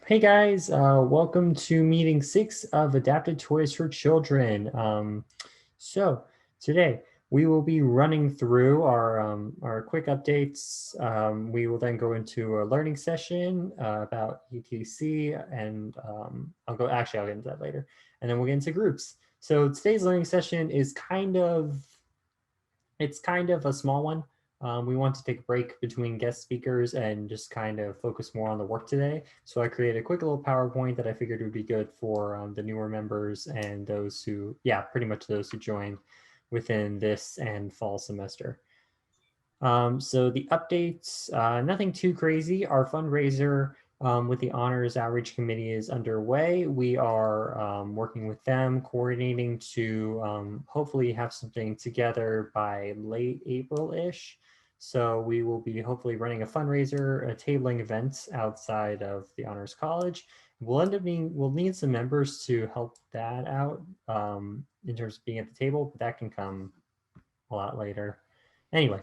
Hey guys, welcome to meeting 6 of Adapted Toys for Children. So today we will be running through our quick updates. We will then go into a learning session about ETC, and I'll get into that later. And then we'll get into groups. So today's learning session is it's kind of a small one. We want to take a break between guest speakers and just kind of focus more on the work today. So I created a quick little PowerPoint that I figured would be good for the newer members and those who, pretty much those who joined within this and fall semester. So the updates, nothing too crazy. Our fundraiser with the Honors Outreach Committee is underway. We are working with them, coordinating to hopefully have something together by late April-ish. So we will be hopefully running a fundraiser, a tabling event outside of the Honors College. We'll need some members to help that out in terms of being at the table, but that can come a lot later. Anyway,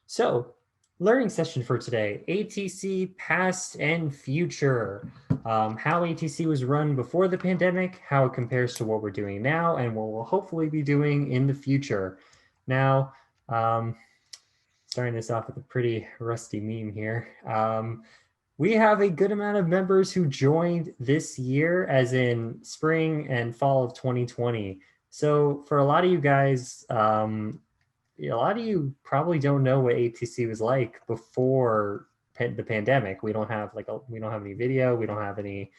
so, learning session for today, ATC past and future. How ATC was run before the pandemic, how it compares to what we're doing now, and what we'll hopefully be doing in the future. Now, starting this off with a pretty rusty meme here. We have a good amount of members who joined this year, as in spring and fall of 2020. So for a lot of you guys, a lot of you probably don't know what ATC was like before the pandemic. We don't have any video, we don't have any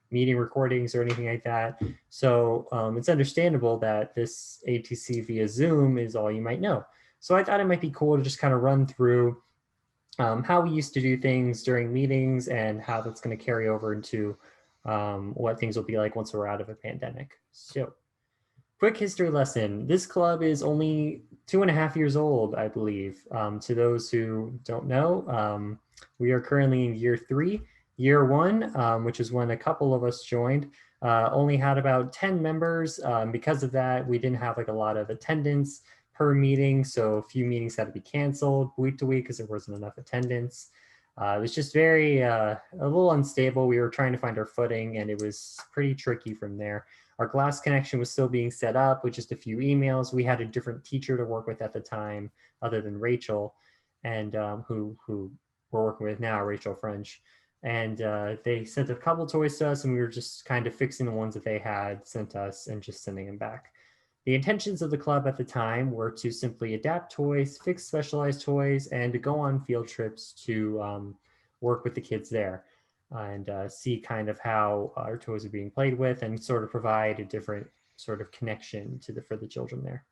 meeting recordings or anything like that. So it's understandable that this ATC via Zoom is all you might know. So I thought it might be cool to just kind of run through how we used to do things during meetings and how that's going to carry over into what things will be like once we're out of a pandemic. So quick history lesson. This club is only 2.5 years old, I believe. To those who don't know, we are currently in year 3. Year 1, which is when a couple of us joined, only had about 10 members. Because of that, we didn't have like a lot of attendance per meeting. So a few meetings had to be canceled week to week because there wasn't enough attendance. It was just a little unstable. We were trying to find our footing and it was pretty tricky from there. Our glass connection was still being set up with just a few emails. We had a different teacher to work with at the time, other than Rachel, and who we're working with now, Rachel French. And they sent a couple toys to us, and we were just kind of fixing the ones that they had sent us and just sending them back. The intentions of the club at the time were to simply adapt toys, fix specialized toys, and to go on field trips to work with the kids there and see kind of how our toys are being played with and sort of provide a different sort of connection for the children there.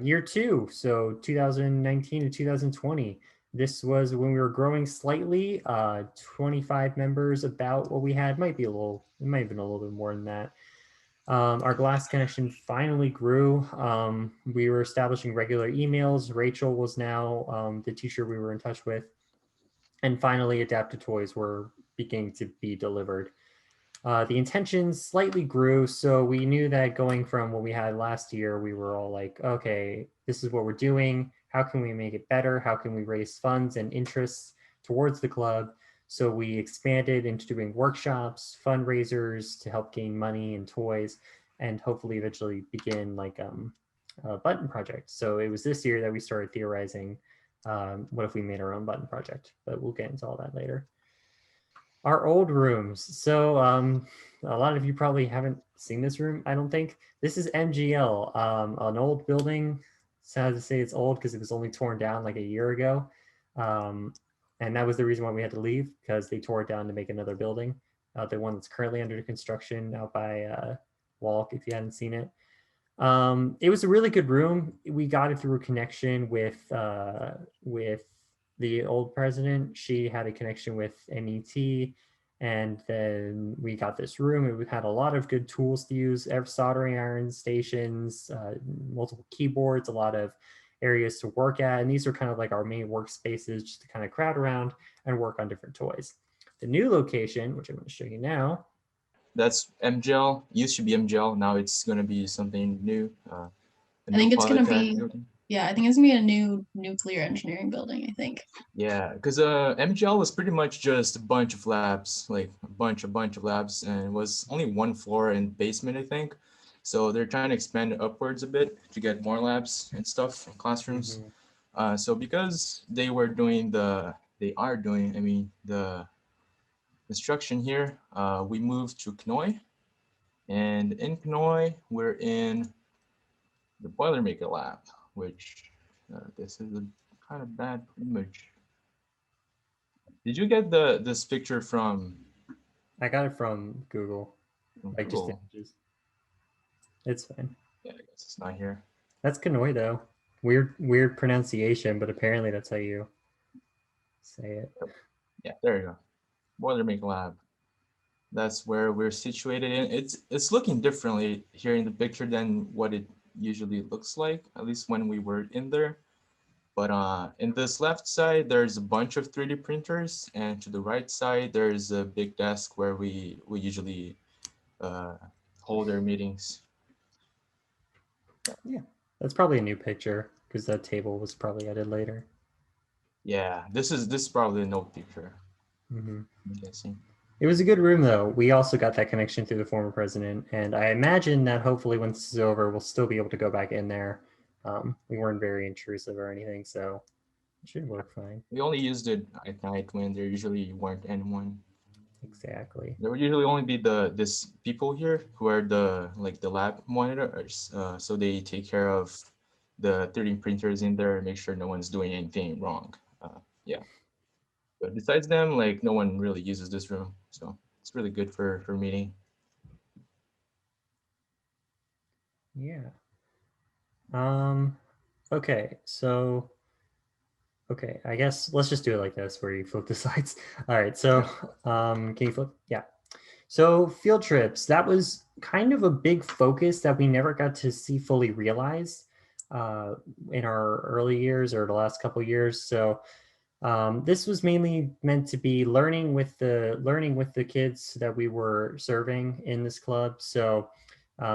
Year 2, so 2019 to 2020. This was when we were growing slightly, 25 members, about what we had. It might have been a little bit more than that. Our glass connection finally grew. We were establishing regular emails. Rachel was now the teacher we were in touch with. And finally, adapted toys were beginning to be delivered. The intentions slightly grew, so we knew that going from what we had last year, we were all like, okay, this is what we're doing. How can we make it better? How can we raise funds and interests towards the club? So we expanded into doing workshops, fundraisers to help gain money and toys, and hopefully eventually begin like a button project. So it was this year that we started theorizing, what if we made our own button project? But we'll get into all that later. Our old rooms. So a lot of you probably haven't seen this room, I don't think. This is MGL, an old building. Sad to say it's old because it was only torn down like a year ago. And that was the reason why we had to leave, because they tore it down to make another building. The one that's currently under construction out by Walk, if you hadn't seen it. It was a really good room. We got it through a connection with the old president. She had a connection with NET, and then we got this room. It had a lot of good tools to use, soldering iron stations, multiple keyboards, a lot of areas to work at. And these are kind of like our main workspaces just to kind of crowd around and work on different toys. The new location, which I'm going to show you now. That's MGL. Used to be MGL. Now it's going to be something new. I think it's going to be, Yeah, I think it's gonna be a new nuclear engineering building, I think. Yeah, because MGL was pretty much just a bunch of labs, like a bunch of labs, and it was only one floor and basement, I think. So they're trying to expand it upwards a bit to get more labs and stuff, classrooms. Mhm. So because they are doing, I mean, the construction here, we moved to Knoy, and in Knoy, we're in the Boilermaker lab, which this is a kind of bad image. Did you get this picture I got it from Google, from like just Google? images. It's fine. Yeah, I guess it's not here. That's Kanoi though. Weird pronunciation, but apparently that's how you say it. Yeah, there you go. Boilermaker lab. That's where we're situated in. It's looking differently here in the picture than what it usually looks like, at least when we were in there. But in this left side, there's a bunch of 3D printers, and to the right side, there's a big desk where we usually uh, hold our meetings. Yeah, that's probably a new picture because that table was probably added later. Yeah, this is probably an old picture, Hmm. I'm guessing. It was a good room though. We also got that connection through the former president, and I imagine that hopefully once this is over, we'll still be able to go back in there. We weren't very intrusive or anything, so it should work fine. We only used it at night when there usually weren't anyone. Exactly. There would usually only be this people here who are the lab monitors. So they take care of the 3D printers in there and make sure no one's doing anything wrong. Yeah. But besides them, like no one really uses this room, so it's really good for meeting. Yeah. Um. Okay. So okay, I guess let's just do it like this, where you flip the sides. All right. So, Yep. can you flip? Yeah. So field trips, that was kind of a big focus that we never got to see fully realized uh, in our early years or the last couple of years. So this was mainly meant to be learning with the kids that we were serving in this club. So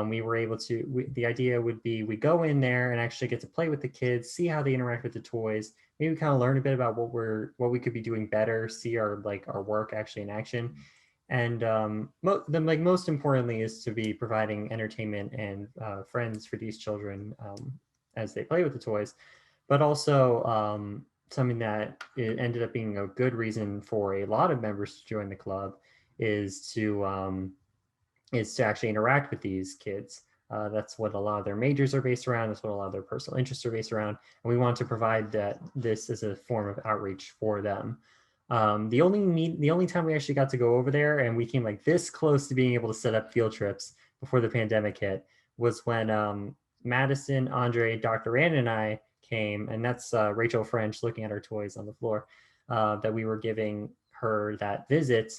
we were able to. The idea would be we go in there and actually get to play with the kids, see how they interact with the toys, maybe kind of learn a bit about what we could be doing better, see our work actually in action, and then like most importantly is to be providing entertainment and friends for these children as they play with the toys, but also something that it ended up being a good reason for a lot of members to join the club is to actually interact with these kids. That's what a lot of their majors are based around. That's what a lot of their personal interests are based around. And we want to provide this as a form of outreach for them. The only time we actually got to go over there and we came like this close to being able to set up field trips before the pandemic hit was when Madison, Andre, Dr. Rand, and I came, and that's Rachel French looking at her toys on the floor that we were giving her that visit.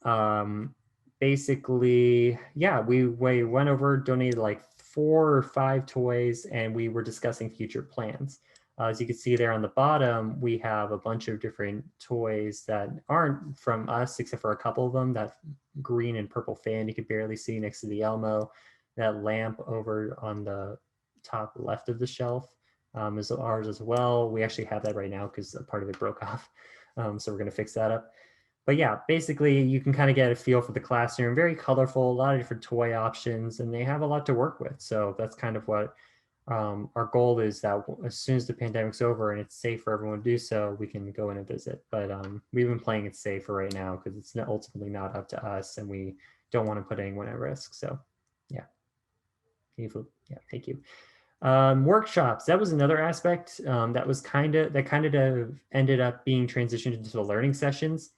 um Basically, yeah, we went over, donated like 4 or 5 toys, and we were discussing future plans. As you can see there on the bottom, we have a bunch of different toys that aren't from us except for a couple of them. That green and purple fan you could barely see next to the Elmo. That lamp over on the top left of the shelf is ours as well. We actually have that right now because a part of it broke off, so we're going to fix that up. But yeah, basically you can kind of get a feel for the classroom. Very colorful, a lot of different toy options, and they have a lot to work with. So that's kind of what our goal is, that as soon as the pandemic's over and it's safe for everyone to do so, we can go in and visit. But we've been playing it safe for right now because it's ultimately not up to us, and we don't want to put anyone at risk. So yeah, yeah, thank you. Workshops, that was another aspect that kind of ended up being transitioned into the learning sessions.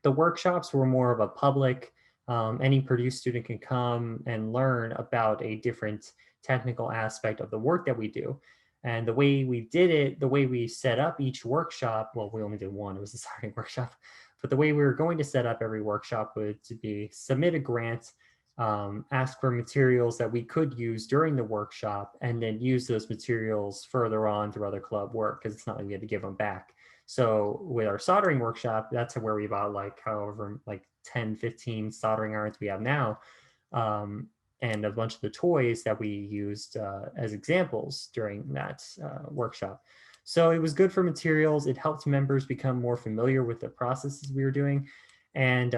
The workshops were more of a public, any Purdue student can come and learn about a different technical aspect of the work that we do. And the way we did it, the way we set up each workshop, well, we only did one, it was the starting workshop, but the way we were going to set up every workshop would to be submit a grant, ask for materials that we could use during the workshop, and then use those materials further on through other club work, because it's not like we had to give them back. So with our soldering workshop, that's where we bought like however like 10, 15 soldering irons we have now. Um, and a bunch of the toys that we used as examples during that workshop. So it was good for materials. It helped members become more familiar with the processes we were doing. And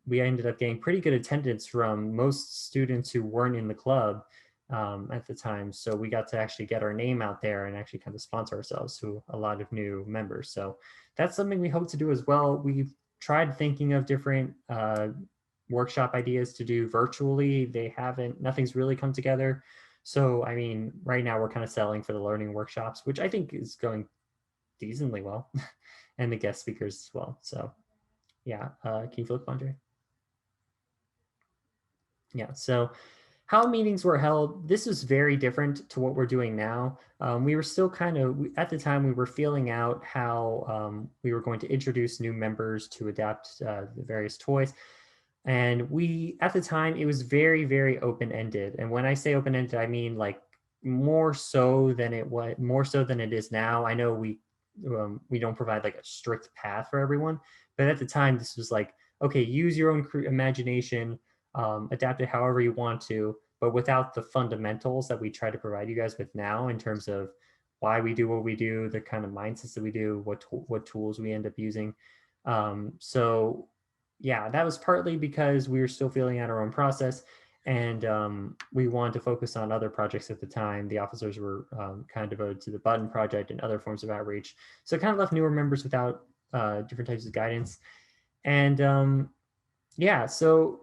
we ended up getting pretty good attendance from most students who weren't in the club at the time. So we got to actually get our name out there and actually kind of sponsor ourselves to a lot of new members. So that's something we hope to do as well. We've tried thinking of different workshop ideas to do virtually. Nothing's really come together. So, I mean, right now we're kind of selling for the learning workshops, which I think is going decently well, and the guest speakers as well. So yeah, can you flip, Andre? Yeah, so how meetings were held, this was very different to what we're doing now. We were still at the time, we were feeling out how we were going to introduce new members to adapt the various toys. And at the time, it was very, very open-ended. And when I say open-ended, I mean like more so than it is now. I know we don't provide like a strict path for everyone, but at the time, this was like, okay, use your own imagination, adapt it however you want to, but without the fundamentals that we try to provide you guys with now in terms of why we do what we do, the kind of mindsets that we do, what tools we end up using. So yeah, that was partly because we were still feeling out our own process, and we wanted to focus on other projects at the time. The officers were kind of devoted to the button project and other forms of outreach. So it kind of left newer members without different types of guidance. And yeah, so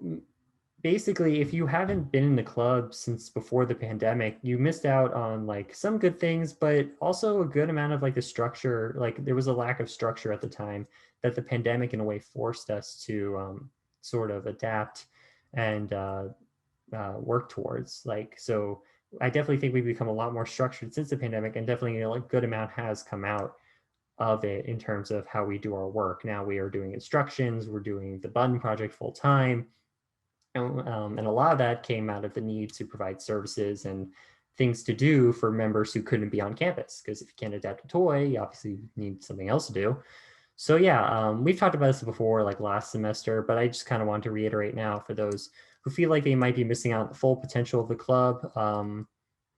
basically, if you haven't been in the club since before the pandemic, you missed out on like some good things, but also a good amount of like the structure. Like there was a lack of structure at the time that the pandemic in a way forced us to sort of adapt and work towards. Like, so I definitely think we've become a lot more structured since the pandemic, and definitely a good amount has come out of it in terms of how we do our work. Now we are doing instructions, we're doing the button project full time. And a lot of that came out of the need to provide services and things to do for members who couldn't be on campus. Because if you can't adapt a toy, you obviously need something else to do. So yeah, we've talked about this before, like last semester, but I just kind of want to reiterate now for those who feel like they might be missing out on the full potential of the club.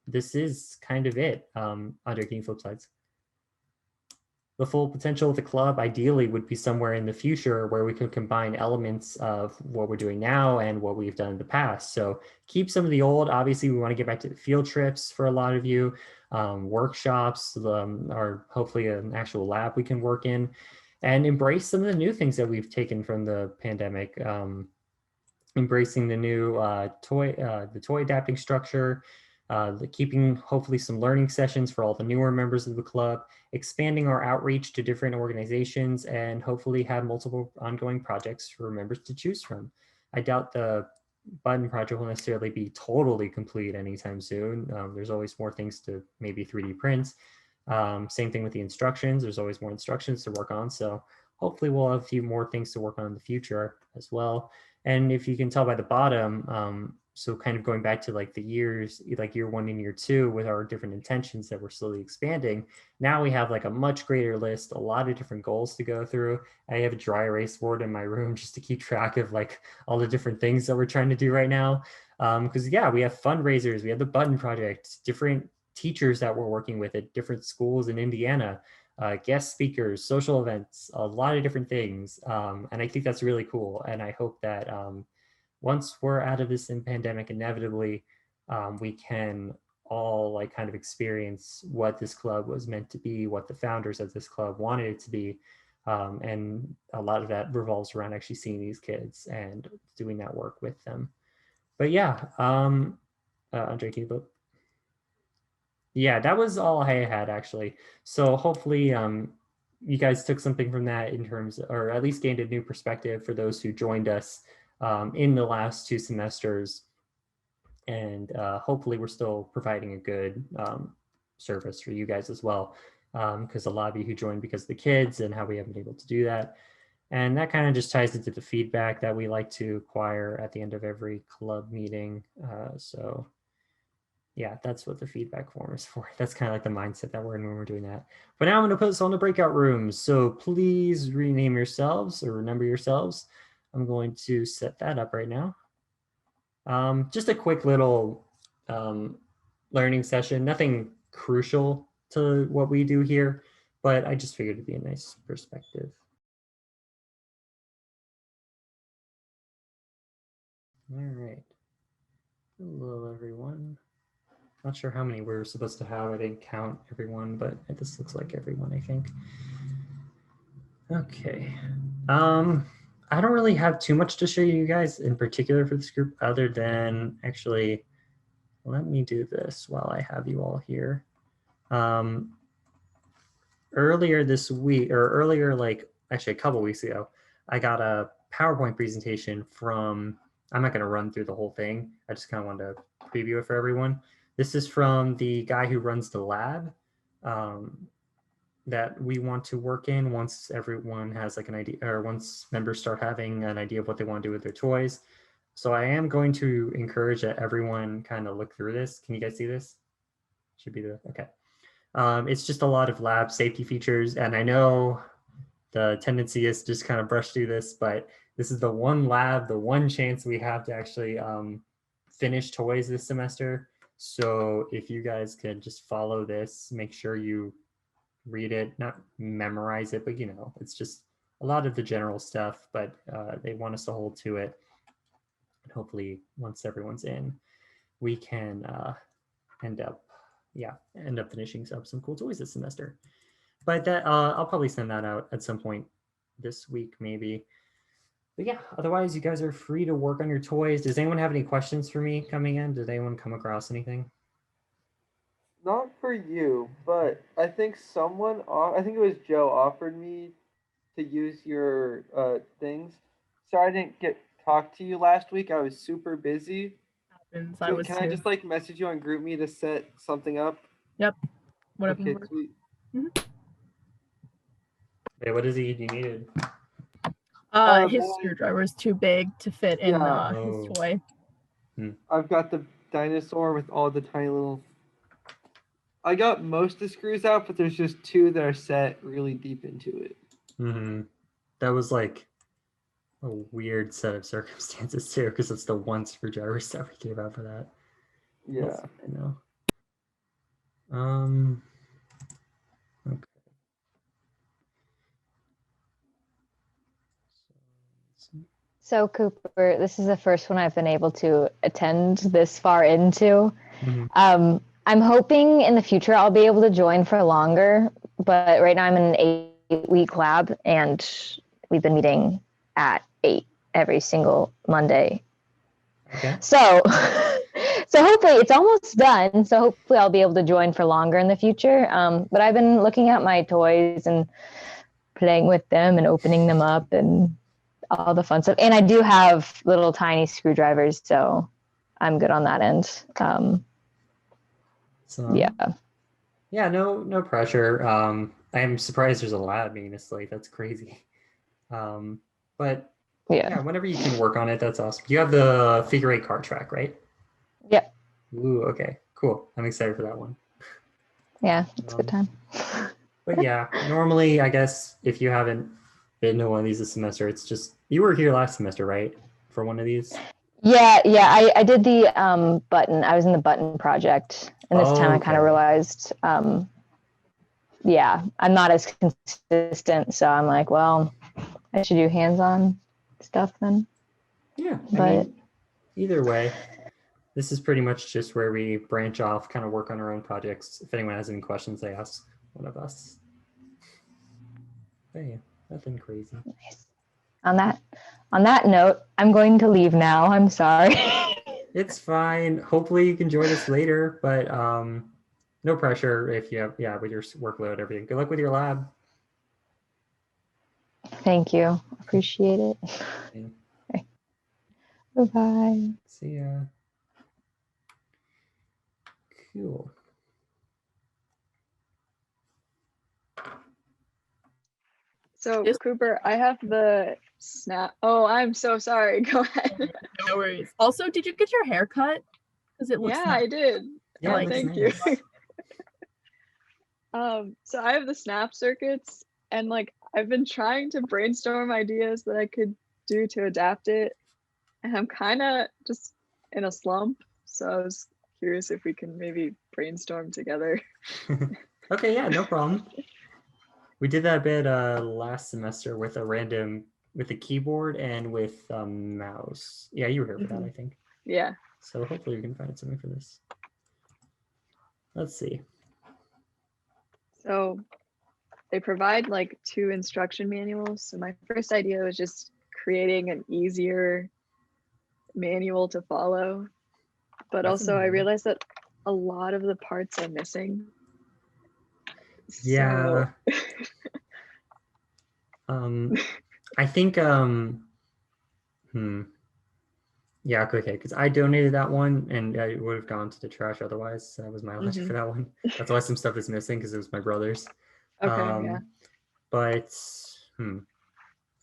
This is kind of it. Andre, can you flip slides? The full potential of the club ideally would be somewhere in the future where we could combine elements of what we're doing now and what we've done in the past. So keep some of the old. Obviously, we want to get back to the field trips for a lot of you, workshops, or hopefully an actual lab we can work in, and embrace some of the new things that we've taken from the pandemic. Embracing the new the toy adapting structure, keeping hopefully some learning sessions for all the newer members of the club, expanding our outreach to different organizations, and hopefully have multiple ongoing projects for members to choose from. I doubt the button project will necessarily be totally complete anytime soon. There's always more things to maybe 3D print. Same thing with the instructions. There's always more instructions to work on. So hopefully we'll have a few more things to work on in the future as well. And if you can tell by the bottom, so kind of going back to like the years, like year 1 and year 2 with our different intentions that we're slowly expanding, now we have like a much greater list, a lot of different goals to go through. I have a dry erase board in my room just to keep track of like all the different things that we're trying to do right now. Because yeah, we have fundraisers, we have the button project, different teachers that we're working with at different schools in Indiana, guest speakers, social events, a lot of different things. And I think that's really cool. And I hope that once we're out of this pandemic, inevitably, we can all like kind of experience what this club was meant to be, what the founders of this club wanted it to be. And a lot of that revolves around actually seeing these kids and doing that work with them. But yeah, Andre, can you vote? Yeah, that was all I had actually. So hopefully you guys took something from that in terms, or at least gained a new perspective for those who joined us in the last 2 semesters. And hopefully we're still providing a good service for you guys as well. Because a lot of you who joined because of the kids and how we haven't been able to do that. And that kind of just ties into the feedback that we like to acquire at the end of every club meeting. So yeah, that's what the feedback form is for. That's kind of like the mindset that we're in when we're doing that. But now I'm going to put us on the breakout rooms. So please rename yourselves or remember yourselves. I'm going to set that up right now. Just a quick little learning session, nothing crucial to what we do here, but I just figured it'd be a nice perspective. All right. Hello, everyone. Not sure how many we're supposed to have. I didn't count everyone, but this looks like everyone, I think. Okay. I don't really have too much to show you guys in particular for this group other than actually, let me do this while I have you all here. Earlier this week, or earlier, like actually a couple weeks ago, I got a PowerPoint presentation from, I'm not going to run through the whole thing. I just kind of wanted to preview it for everyone. This is from the guy who runs the lab that we want to work in once everyone has like an idea, or once members start having an idea of what they want to do with their toys. So I am going to encourage that everyone kind of look through this. Can you guys see this? Should be the, okay. It's just a lot of lab safety features. And I know the tendency is to just kind of brush through this, but this is the one lab, the one chance we have to actually finish toys this semester. So if you guys could just follow this, make sure you read it, not memorize it, but you know, it's just a lot of the general stuff, but they want us to hold to it. And hopefully once everyone's in, we can end up finishing up some cool toys this semester. But that I'll probably send that out at some point this week, maybe. But yeah, otherwise you guys are free to work on your toys. Does anyone have any questions for me coming in? Did anyone come across anything? Not for you, but I think I think it was Joe, offered me to use your things. Sorry I didn't get talk to you last week. I was super busy. Happens. I So was can too. I just like message you on GroupMe to set something up? Yep. Whatever. Okay, works. sweet. Hey, what is it you needed? His well, screwdriver is too big to fit in Yeah. his Oh. toy. I've got the dinosaur with all the tiny little. I got most of the screws out, but there's just two that are set really deep into it. Mm-hmm. That was like a weird set of circumstances too, because it's the one screwdriver set we gave out for that. Yeah. Yes, I know. Okay. So Cooper, this is the first one I've been able to attend this far into. Mhm. I'm hoping in the future I'll be able to join for longer, but right now I'm in an 8-week lab and we've been meeting at 8 every single Monday. Okay. So hopefully it's almost done. So hopefully I'll be able to join for longer in the future. But I've been looking at my toys and playing with them and opening them up and all the fun stuff. And I do have little tiny screwdrivers, so I'm good on that end. So Yeah. Yeah, no pressure. I'm surprised there's a lab being this late. That's crazy. But yeah, whenever you can work on it, that's awesome. You have the figure 8 card track, right? Yep. Ooh, okay, cool. I'm excited for that one. Yeah, it's a good time. But yeah, normally I guess if you haven't been to one of these this semester, it's just, you were here last semester, right? For one of these? Yeah, I did the button. I was in the button project, and this time I kind of Okay. realized, yeah, I'm not as consistent. So I'm like, well, I should do hands-on stuff then. Yeah, I But mean, either way, this is pretty much just where we branch off, kind of work on our own projects. If anyone has any questions, they ask one of us. But yeah, nothing crazy. nice. On that note, I'm going to leave now. I'm sorry. It's fine. Hopefully you can join us later, but no pressure if you have, with your workload, everything. Good luck with your lab. Thank you. Appreciate it. Yeah. Okay. Bye-bye. See ya. Cool. So Cooper, I have the snap. Oh, I'm so sorry. Go ahead. No worries. Also, did you get your hair cut? Because it looks Yeah, nice. I did. Yeah, Like, looks Thank nice. you. So I have the snap circuits, and like I've been trying to brainstorm ideas that I could do to adapt it, and I'm kind of just in a slump. So I was curious if we can maybe brainstorm together. Okay, yeah, no problem. We did that bit last semester with with a keyboard and with a mouse. Yeah, you were here for that, I think. Yeah. So hopefully we can find something for this. Let's see. So they provide like 2 instruction manuals. So my first idea was just creating an easier manual to follow. But That's also I amazing. realized that a lot of the parts are missing. Yeah. So I think yeah, okay, because I donated that one and it would have gone to the trash otherwise. That was my logic for that one. That's why some stuff is missing because it was my brother's. okay, yeah. But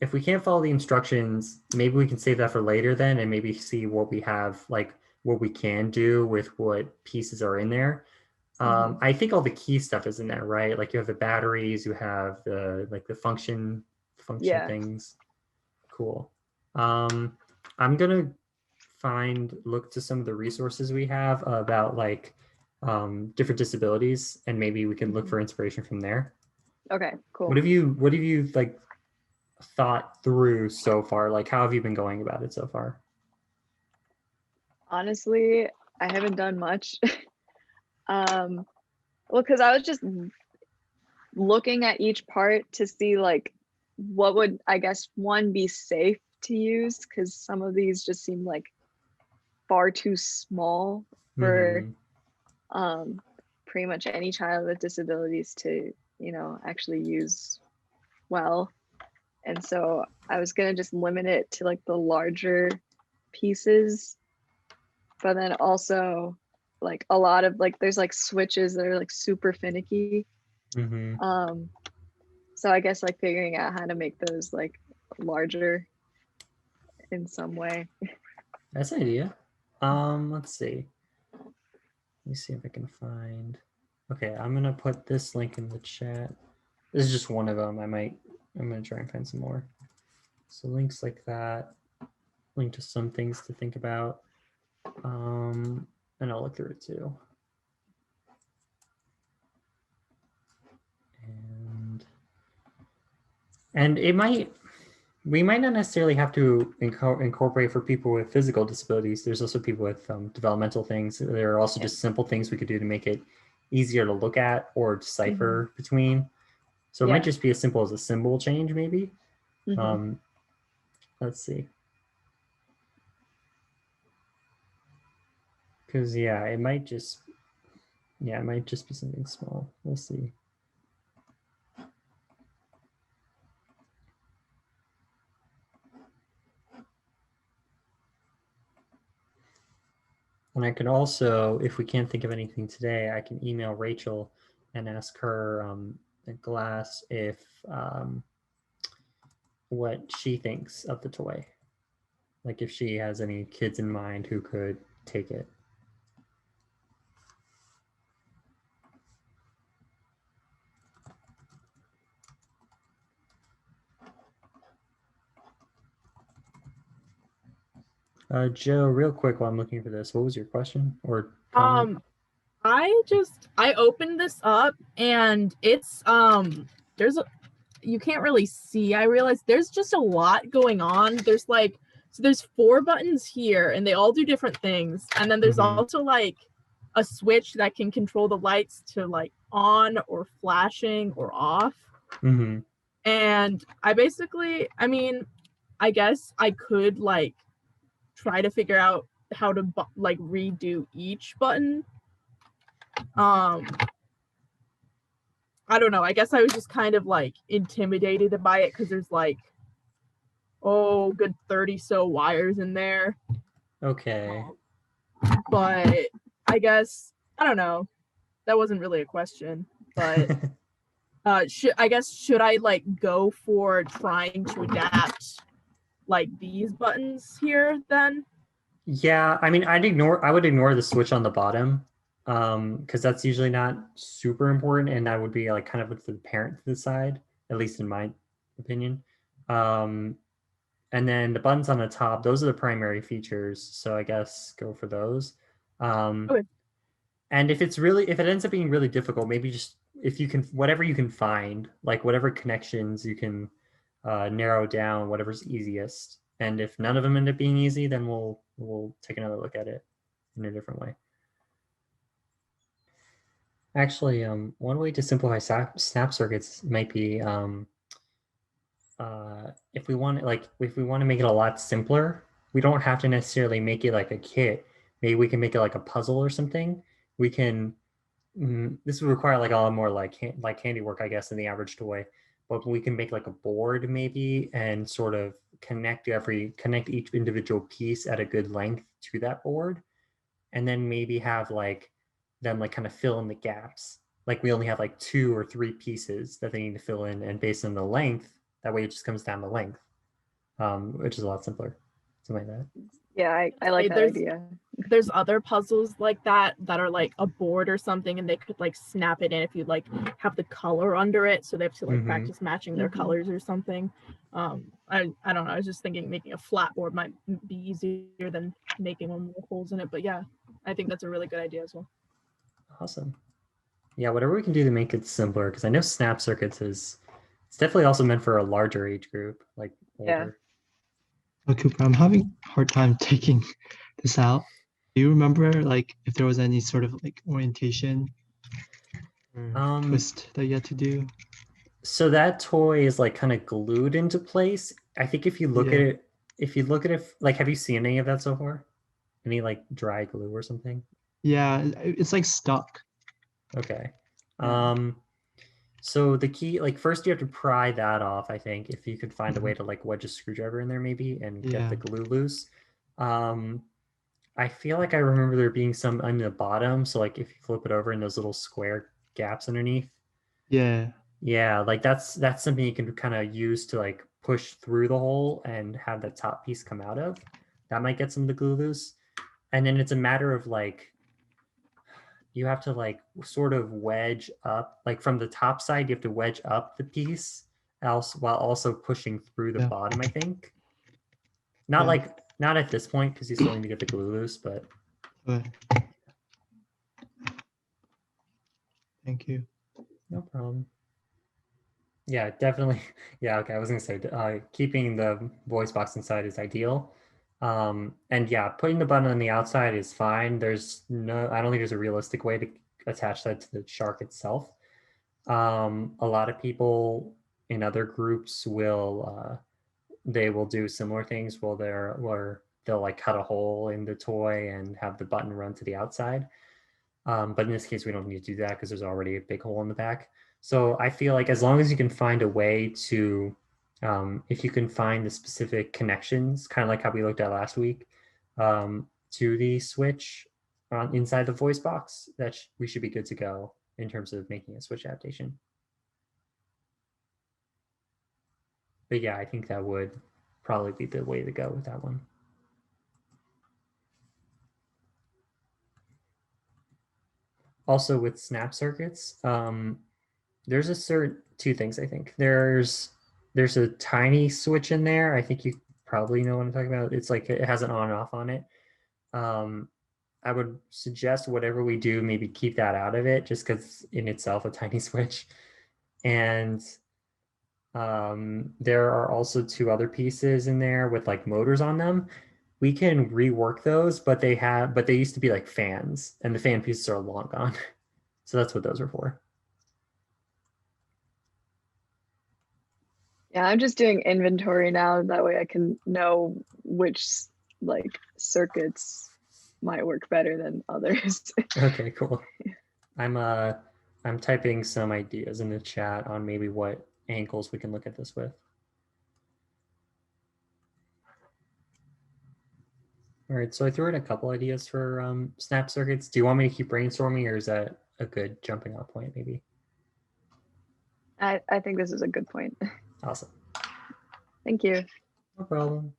if we can't follow the instructions, maybe we can save that for later then and maybe see what we have, like what we can do with what pieces are in there. I think all the key stuff is in there, right? Like you have the batteries, you have the like the function Yeah. things. Cool. I'm gonna look to some of the resources we have about like different disabilities, and maybe we can look for inspiration from there. Okay, cool. What have you like thought through so far? Like how have you been going about it so far? Honestly, I haven't done much. Well, because I was just looking at each part to see like what would, I guess, one be safe to use, because some of these just seem like far too small for pretty much any child with disabilities to, actually use well. And so I was gonna just limit it to like the larger pieces, but then also like a lot of like there's like switches that are like super finicky. So I guess like figuring out how to make those like larger in some way. That's an idea. Let's see. Let me see if I can find. Okay, I'm gonna put this link in the chat. This is just one of them. I'm gonna try and find some more. So links like that, link to some things to think about. And I'll look through it too. And we might not necessarily have to incorporate for people with physical disabilities. There's also people with developmental things. There are also just simple things we could do to make it easier to look at or decipher between. So it might just be as simple as a symbol change, maybe. Let's see. Because it might just be something small. We'll see. And I could also, if we can't think of anything today, I can email Rachel and ask her at Glass if what she thinks of the toy. Like if she has any kids in mind who could take it. Joe, real quick while I'm looking for this, what was your question or comment? I opened this up and it's you can't really see. I realized there's just a lot going on. There's there's 4 buttons here and they all do different things. And then there's also like a switch that can control the lights to like on or flashing or off. And I guess I could like try to figure out how to like redo each button. I don't know. I guess I was just kind of like intimidated by it because there's like good 30 so wires in there. Okay. But I guess I don't know. That wasn't really a question, but should I like go for trying to adapt like these buttons here then? Yeah, I mean, I would ignore the switch on the bottom because that's usually not super important, and that would be like kind of for the parent to decide, at least in my opinion. And And then the buttons on the top, those are the primary features. So I guess go for those. Okay. And if it ends up being really difficult, maybe just if you can, whatever you can find, like whatever connections you can narrow down, whatever's easiest. And if none of them end up being easy, then we'll take another look at it in a different way. Actually, one way to simplify snap circuits might be if we want to make it a lot simpler, we don't have to necessarily make it like a kit. Maybe we can make it like a puzzle or something. We can. This would require like a lot more like handiwork, I guess, than the average toy. But we can make like a board maybe and sort of connect each individual piece at a good length to that board, and then maybe have like them like kind of fill in the gaps. Like we only have like 2 or 3 pieces that they need to fill in, and based on the length, that way it just comes down to length, which is a lot simpler. Something like that. Yeah, I like that idea. There's other puzzles like that are like a board or something, and they could like snap it in if you like have the color under it, so they have to like practice matching their colors or something. I don't know. I was just thinking making a flat board might be easier than making one with holes in it, but yeah, I think that's a really good idea as well. Awesome. Yeah, whatever we can do to make it simpler, because I know snap circuits it's definitely also meant for a larger age group, like older. Oh, Cooper, I'm having a hard time taking this out. Do you remember like if there was any sort of like orientation or twist that you had to do? So that toy is like kind of glued into place. I think if you look at it, like, have you seen any of that so far? Any like dry glue or something? Yeah, it's like stuck. Okay. So the key, like first you have to pry that off, I think, if you could find a way to like wedge a screwdriver in there maybe and get the glue loose. I feel like I remember there being some on the bottom. So like if you flip it over in those little square gaps underneath. Yeah. Yeah, like that's something you can kind of use to like push through the hole and have the top piece come out of. That might get some of the glue loose. And then it's a matter of like, you have to like sort of wedge up, like from the top side, you have to wedge up the piece else while also pushing through the bottom, I think. Not at this point, because you still need to get the glue loose, but. Thank you. No problem. Yeah, definitely. Yeah, okay. I was gonna say keeping the voice box inside is ideal. And yeah, putting the button on the outside is fine. I don't think there's a realistic way to attach that to the shark itself. A lot of people in other groups will do similar things where they'll like cut a hole in the toy and have the button run to the outside. But in this case, we don't need to do that because there's already a big hole in the back. So I feel like as long as you can find a way to, if you can find the specific connections, kind of like how we looked at last week, to the switch inside the voice box, we should be good to go in terms of making a switch adaptation. But yeah, I think that would probably be the way to go with that one. Also with snap circuits, there's two things I think. There's a tiny switch in there. I think you probably know what I'm talking about. It's like it has an on and off on it. I would suggest whatever we do, maybe keep that out of it just because in itself a tiny switch. And there are also 2 other pieces in there with like motors on them. We can rework those, but they used to be like fans, and the fan pieces are long gone. So that's what those are for. Yeah, I'm just doing inventory now. That way I can know which like circuits might work better than others. Okay, cool. I'm typing some ideas in the chat on maybe what angles we can look at this with. All right, so I threw in a couple ideas for snap circuits. Do you want me to keep brainstorming, or is that a good jumping off point maybe? I think this is a good point. Awesome. Thank you. No problem.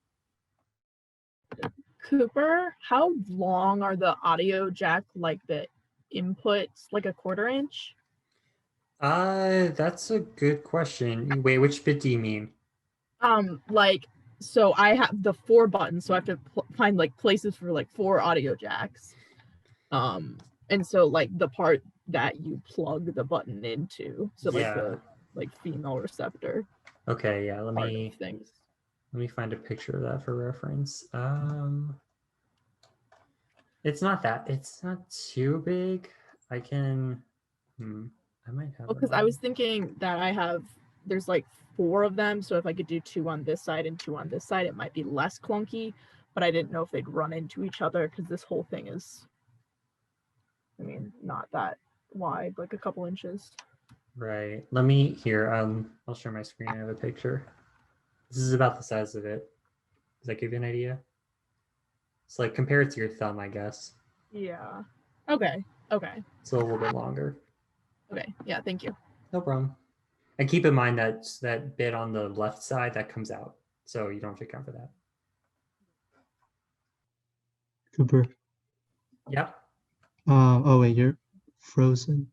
Cooper, how long are the audio jack, like the inputs, like a 1/4 inch? That's a good question. Wait, which bit do you mean? Like, so I have the 4 buttons, so I have to find like places for like 4 audio jacks. And so like the part that you plug the button into, so like Yeah. the like female receptor Okay, yeah, let part me of things. find a picture of that for reference. It's not too big. I can I might have Well, because I was thinking that there's like 4 of them, so if I could do 2 on this side and 2 on this side, it might be less clunky, but I didn't know if they'd run into each other because this whole thing is, I mean, not that wide, like a couple inches. Right. Let me here. I'll share my screen. I have a picture. This is about the size of it. Does that give you an idea? It's like compare it to your thumb, I guess. Yeah. Okay. Okay. So a little bit longer. Okay. Yeah. Thank you. No problem. And keep in mind that that bit on the left side that comes out, so you don't have to account for that. Cooper. Yep. Oh wait, you're frozen.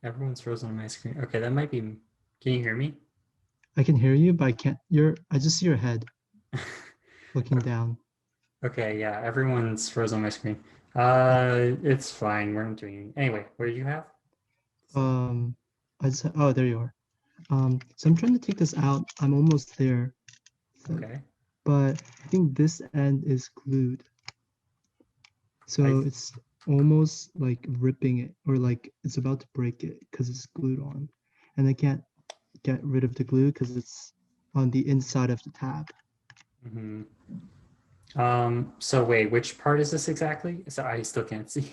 Everyone's frozen on my screen. Okay, that might be. Can you hear me? I can hear you, but I can't. I just see your head looking down. Okay, yeah, everyone's frozen on my screen. It's fine. We're not doing anything. Anyway, what did you have? Oh, there you are. So I'm trying to take this out. I'm almost there. Okay. But I think this end is glued. So it's almost like ripping it, or like it's about to break it because it's glued on. And I can't get rid of the glue because it's on the inside of the tab. Mm-hmm. So wait, which part is this exactly? So I still can't see.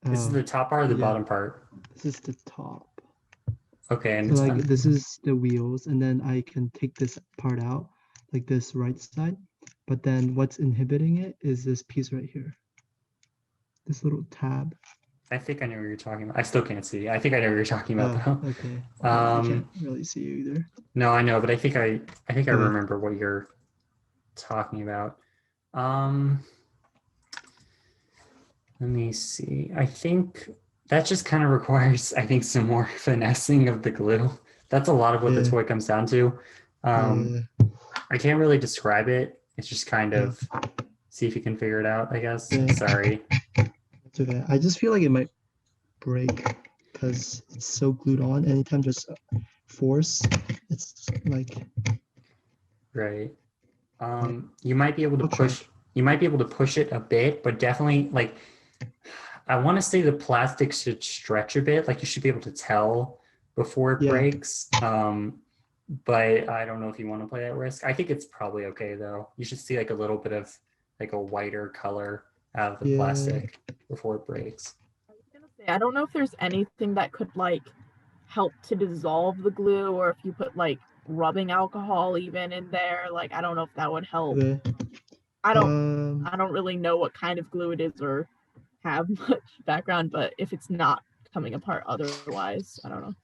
This is the top part or the bottom part? This is the top. Okay, and so like this is the wheels, and then I can take this part out, like this right side. But then what's inhibiting it is this piece right here. This little tab. I think I know what you're talking about. I still can't see. I think I know what you're talking about though. Okay. I can't really see you either. No, I know, but I think I remember what you're talking about. Let me see. I think that just kind of requires, I think, some more finessing of the glue. That's a lot of what the toy comes down to. I can't really describe it. It's just kind of see if you can figure it out, I guess. Sorry. It's okay. I just feel like it might break because it's so glued on. Anytime there's force, it's like right. You might be able to push. You might be able to push it a bit, but definitely like I want to say the plastic should stretch a bit. Like you should be able to tell before it breaks. But I don't know if you want to play that risk. I think it's probably okay though. You should see like a little bit of like a whiter color out of the plastic before it breaks. I was gonna say, I don't know if there's anything that could like help to dissolve the glue, or if you put like rubbing alcohol even in there. Like I don't know if that would help. I don't really know what kind of glue it is or have much background, but if it's not coming apart otherwise, I don't know.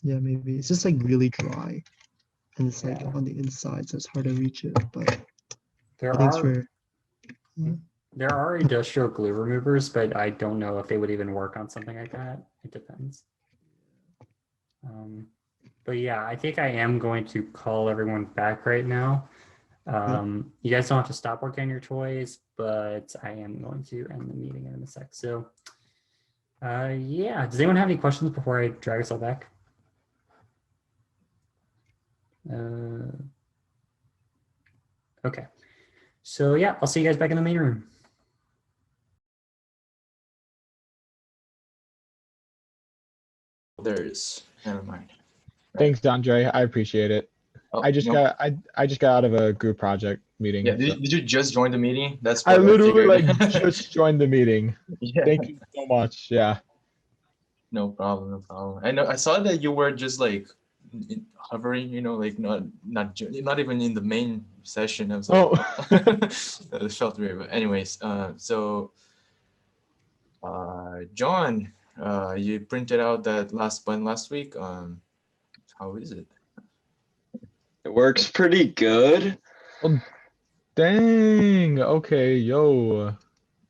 Yeah, maybe it's just like really dry, and it's like on the inside, so it's hard to reach it. But there are industrial glue removers, but I don't know if they would even work on something like that. It depends. But yeah, I think I am going to call everyone back right now. You guys don't have to stop working on your toys, but I am going to end the meeting in a sec. So yeah, does anyone have any questions before I drag us all back? Okay, so yeah, I'll see you guys back in the main room. There's never mind. Thanks, Andre. I appreciate it. Oh, I just got out of a group project meeting. Yeah, did you just join the meeting? That's I what literally figured. like just joined the meeting. Yeah. Thank you so much. Yeah. No problem, no problem. I know I saw that you were just like hovering, you know, like not even in the main session. I was like, that felt weird. But anyways, so John, you printed out that last button last week. How is it? It works pretty good. Oh, dang. Okay, yo.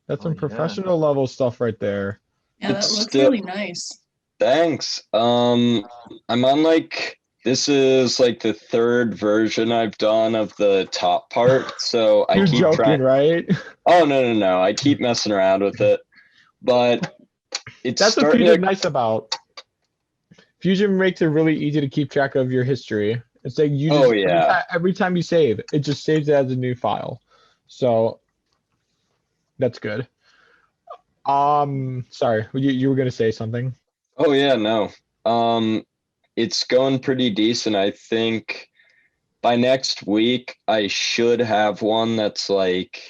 That's some professional level stuff right there. Yeah, that looks really nice. Thanks. I'm on like This is like the third version I've done of the top part, so I You're keep joking, right? Oh no! I keep messing around with it, but it's That's what starting Fusion's to. nice about. Fusion makes it really easy to keep track of your history. It's like you just Oh yeah. every time you save, it just saves it as a new file. So that's good. Sorry, you were gonna say something. Oh yeah, no. It's going pretty decent. I think by next week I should have one that's like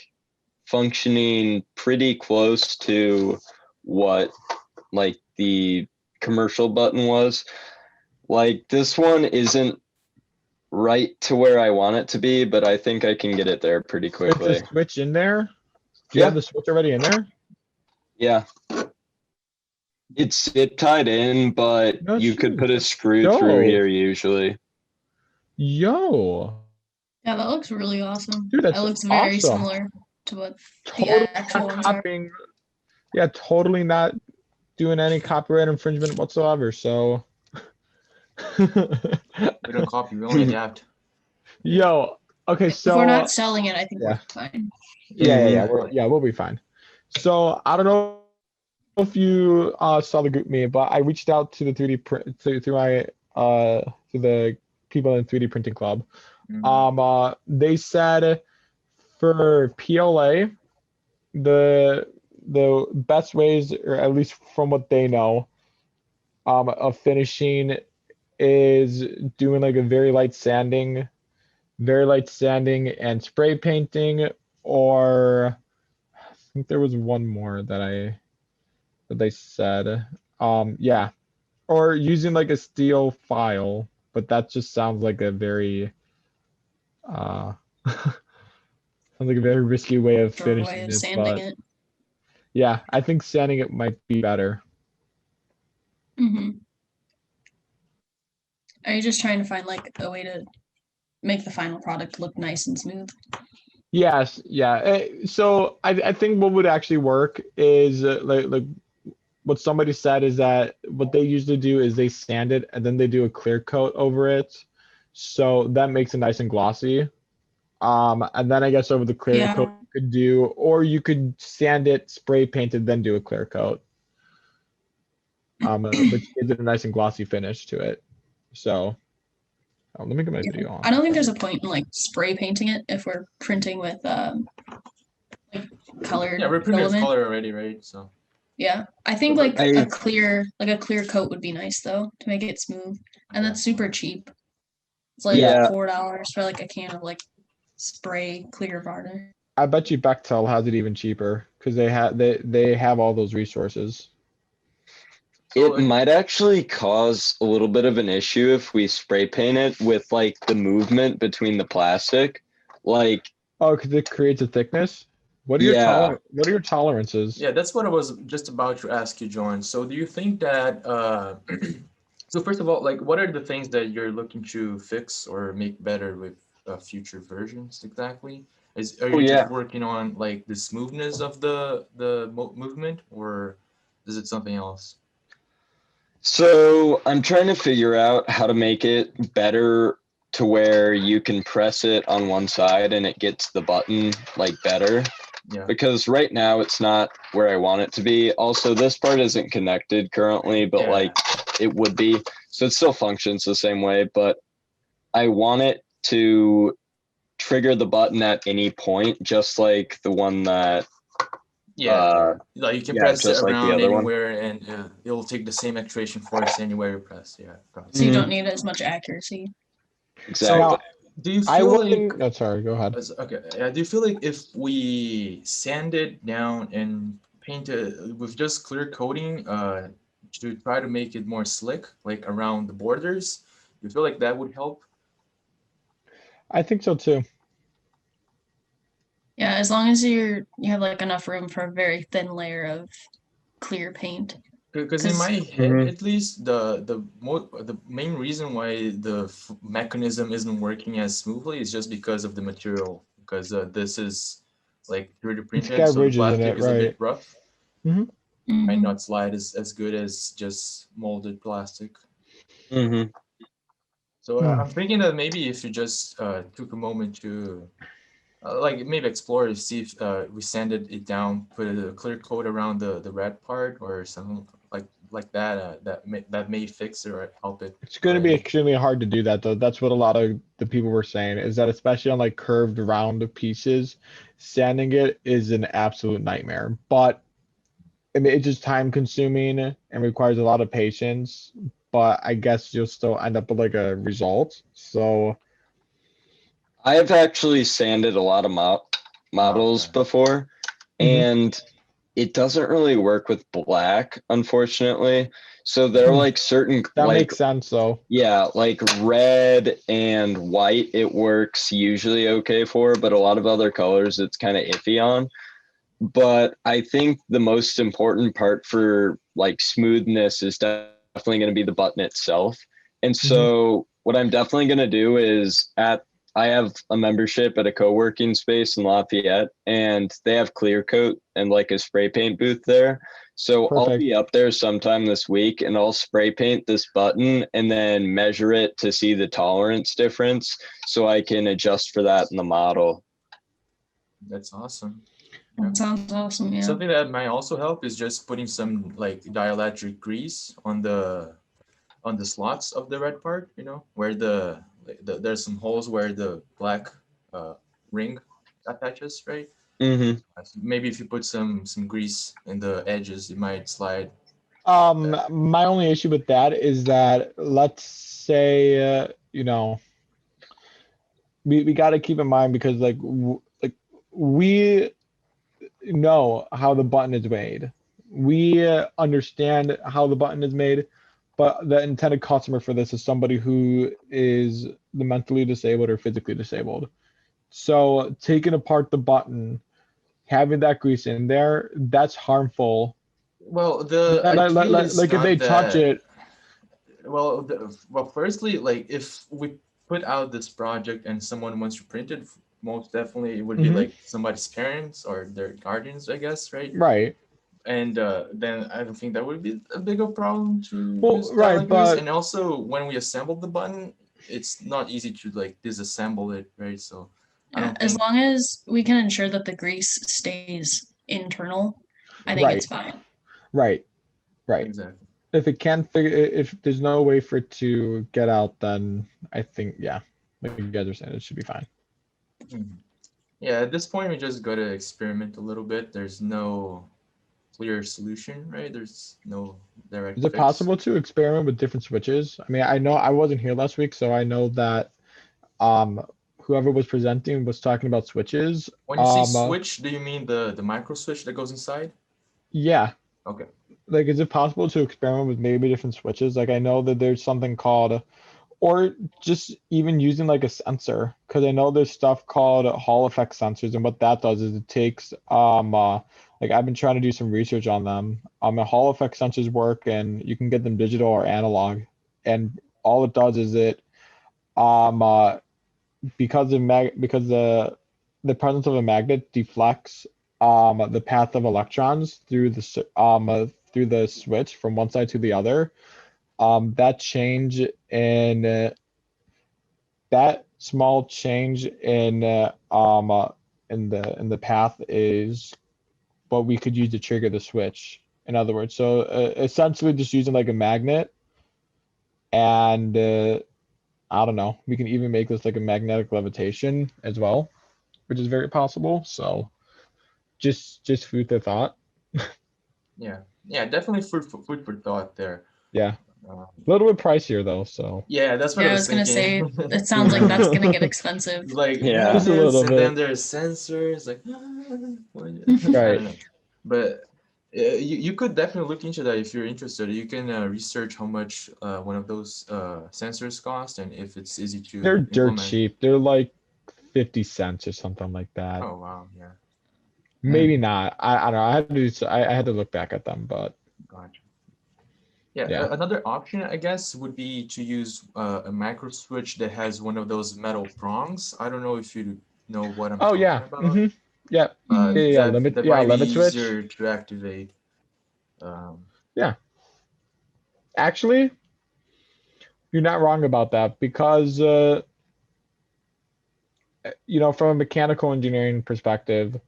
functioning pretty close to what like the commercial button was. Like this one isn't right to where I want it to be, but I think I can get it there pretty Is quickly. the switch in there? Do you Yeah. have the switch already in there? Yeah. It's tied in, but No, you could shoot. put a screw Dope. through here usually. Yo, Yeah, that looks really awesome. dude, It that's looks very awesome. similar to what the Totally actual not ones are. copying. Yeah, totally not doing any copyright infringement whatsoever. So, We don't copy, we only adapt. yo, okay, If we're so not selling it, I think yeah. we're fine. We'll be fine. So I don't know if you saw the group me, but I reached out to the 3D print to my to the people in 3D printing club. They said for PLA, the best ways, or at least from what they know, of finishing is doing like a very light sanding and spray painting, or I think there was one more that they said. Yeah, or using like a steel file, but that just sounds like a very sounds like a very risky way of Short way finishing of this. sanding But it. yeah, I think sanding it might be better. Mm-hmm. Are you just trying to find like a way to make the final product look nice and smooth? Yes, yeah. So I think what would actually work is like what somebody said is that what they usually do is they sand it and then they do a clear coat over it, so that makes it nice and glossy. And then I guess over the clear coat you could do, or you could sand it, spray paint it, then do a clear coat. Which gives it a nice and glossy finish to it. So, let me get my video on. I don't think there's a point in like spray painting it if we're printing with like colored Yeah, we're printing with filament. color already, right? So Yeah, I think But like a clear coat would be nice though to make it smooth, and that's super cheap. It's like Yeah. $4 for like a can of like spray clear varnish. I bet you Bechtel has it even cheaper because they have all those resources. It might actually cause a little bit of an issue if we spray paint it with like the movement between the plastic. Like, oh, because it creates a thickness. What are your tolerances? yeah, that's what I was just about to ask you, John. So do you think that so first of all, like what are the things that you're looking to fix or make better with future versions exactly? Are you just working on like the smoothness of the movement, or is it something else? So I'm trying to figure out how to make it better to where you can press it on one side and it gets the button like better. Yeah. Because right now it's not where I want it to be. Also, this part isn't connected currently, but like it would be. So it still functions the same way, but I want it to trigger the button at any point, just like the one that like you can press it just like the around other one. anywhere and it'll take the same actuation force anywhere you press. Yeah. So you don't need as much accuracy. Exactly. So, do you feel like? Oh, sorry. Go ahead. Okay. Do you feel like if we sand it down and paint it with just clear coating, to try to make it more slick, like around the borders, do you feel like that would help? I think so too. Yeah, as long as you have like enough room for a very thin layer of clear paint. Because in my head, at least, the main reason why the mechanism isn't working as smoothly is just because of the material. Because this is like 3D printed, so the plastic is a bit rough. Might not slide as good as just molded plastic. So I'm thinking that maybe if you just took a moment to like maybe explore to see if we sanded it down, put a clear coat around the red part or something like that that may fix it or help it. It's going to be already. extremely hard to do that though. That's what a lot of the people were saying, is that especially on like curved round pieces, sanding it is an absolute nightmare. But I mean, it's just time consuming and requires a lot of patience. But I guess you'll still end up with like a result. So I have actually sanded a lot of models Okay. before, Mhm. and it doesn't really work with black, unfortunately. So there are Hmm. like certain that like makes sense though. yeah, like red and white it works usually okay for, but a lot of other colors it's kind of iffy on. But I think the most important part for like smoothness is definitely going to be the button itself. And so what I'm definitely going to do is I have a membership at a co-working space in Lafayette, and they have clear coat and like a spray paint booth there. So I'll Perfect. be up there sometime this week and I'll spray paint this button and then measure it to see the tolerance difference so I can adjust for that in the model. That's awesome. That sounds awesome. Yeah. Something that might also help is just putting some like dielectric grease on the slots of the red part, where there's some holes where the black ring attaches, right? Mm-hmm. Maybe if you put some grease in the edges, it might slide. My only issue with that is that, let's say, we got to keep in mind, because like we know how the button is made. We understand how the button is made, but the intended customer for this is somebody who is the mentally disabled or physically disabled. So taking apart the button, having that grease in there, that's harmful. Well, the idea is Like if they not touch that. it. Well, firstly, like if we put out this project and someone wants to print it, most definitely it would be Mhm. like somebody's parents or their guardians, I guess, right? Right. And then I don't think that would be a big of a problem to Well, use right, dialect grease. but And also, when we assemble the button, it's not easy to like disassemble it, right? So I Yeah, don't as think. long as we can ensure that the grease stays internal, I think it's fine. right. Exactly. If it can't figure, if there's no way for it to get out, then I think, yeah, like you guys are saying, it should be fine. Mhm. Yeah, at this point, we just got to experiment a little bit. There's no clear solution, right? There's no direct Is it fix. possible to experiment with different switches? I mean, I know I wasn't here last week, so I know that whoever was presenting was talking about switches. When you say switch, do you mean the micro switch that goes inside? Yeah. Okay. Like, is it possible to experiment with maybe different switches? Like, I know that there's something called, or just even using like a sensor, because I know there's stuff called Hall effect sensors, and what that does is it takes like I've been trying to do some research on them. The Hall effect sensors work, and you can get them digital or analog, and all it does is it because the presence of a magnet deflects the path of electrons through through the switch from one side to the other. That change in that small change in the path is what we could use to trigger the switch. In other words, so essentially just using like a magnet, and I don't know, we can even make this like a magnetic levitation as well, which is very possible. So just food for thought. Yeah, definitely food for thought there. Yeah, a little bit pricier though. So yeah, that's what Yeah, I I was was gonna say thinking. it sounds like that's gonna get expensive. Like Yeah. Just a magnets, little and bit. then there's sensors. Like, I Right. don't know, but you could definitely look into that if you're interested. You can research how much one of those sensors cost and if it's easy to They're dirt implement. cheap. They're like 50 cents or something like that. Oh wow, yeah, Maybe not. I don't know. I had to I had to look back at them, but gotcha. Yeah, yeah. another option, I guess, would be to use a micro switch that has one of those metal prongs. I don't know if you know what I'm Oh talking yeah. about. Yeah. Mhm. Yeah. Limit. That Yeah. might be Limit switch. easier to activate. Um, Yeah. Actually, You're not wrong about that because from a mechanical engineering perspective,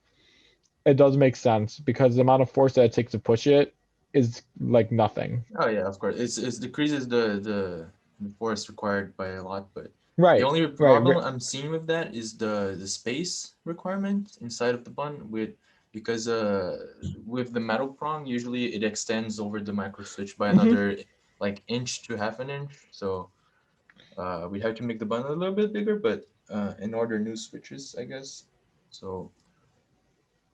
it does make sense because the amount of force that it takes to push it is like nothing. Oh yeah, of course. It's decreases the force required by a lot, but Right. the only Right. problem I'm seeing with that is the space requirement inside of the button because with the metal prong usually it extends over the micro switch by another like inch to half an inch. So we have to make the button a little bit bigger, but in order new switches, I guess. So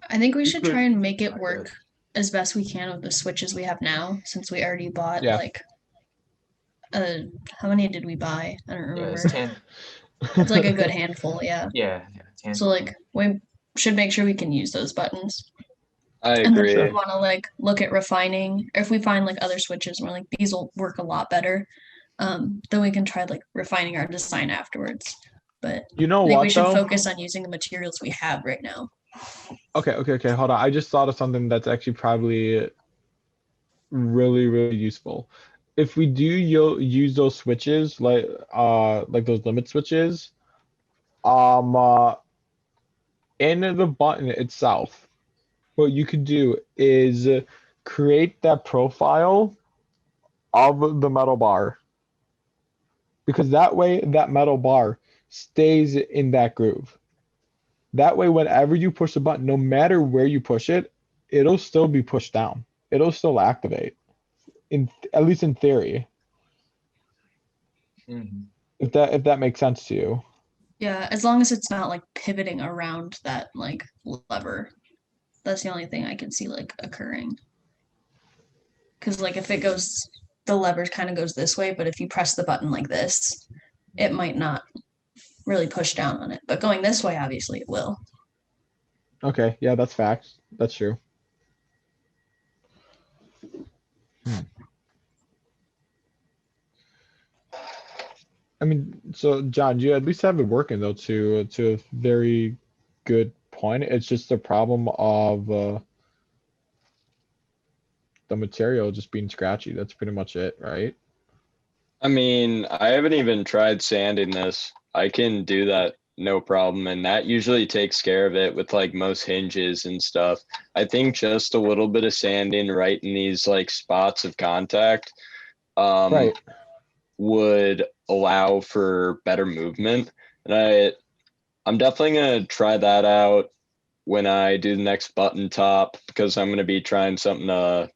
I think we should could try and make it try work that. as best we can with the switches we have now, since we already bought Yeah. like how many did we buy? I don't Yeah, remember. it's 10. It's like a good handful, yeah. Yeah, 10. So like we should make sure we can use those buttons. I And then if agree. we want to like look at refining, or if we find like other switches where like these will work a lot better, then we can try like refining our design afterwards. But You know I think what we should though? focus on using the materials we have right now. Okay. Hold on. I just thought of something that's actually probably really, really useful. If we do use those switches like those limit switches, in the button itself, what you could do is create that profile of the metal bar, because that way that metal bar stays in that groove. That way, whenever you push the button, no matter where you push it, it'll still be pushed down. It'll still activate, at least in theory. Mhm. If that makes sense to you. Yeah, as long as it's not like pivoting around that like lever. That's the only thing I can see like occurring. Because like if it goes, the lever kind of goes this way, but if you press the button like this, it might not really push down on it. But going this way, obviously it will. Okay, yeah, that's fact. That's true. I mean, so John, you at least have it working though to a very good point. It's just a problem of the material just being scratchy. That's pretty much it, right? I mean, I haven't even tried sanding this. I can do that no problem, and that usually takes care of it with like most hinges and stuff. I think just a little bit of sanding right in these like spots of contact Right. would allow for better movement. And I'm definitely gonna try that out when I do the next button top, because I'm gonna be trying something to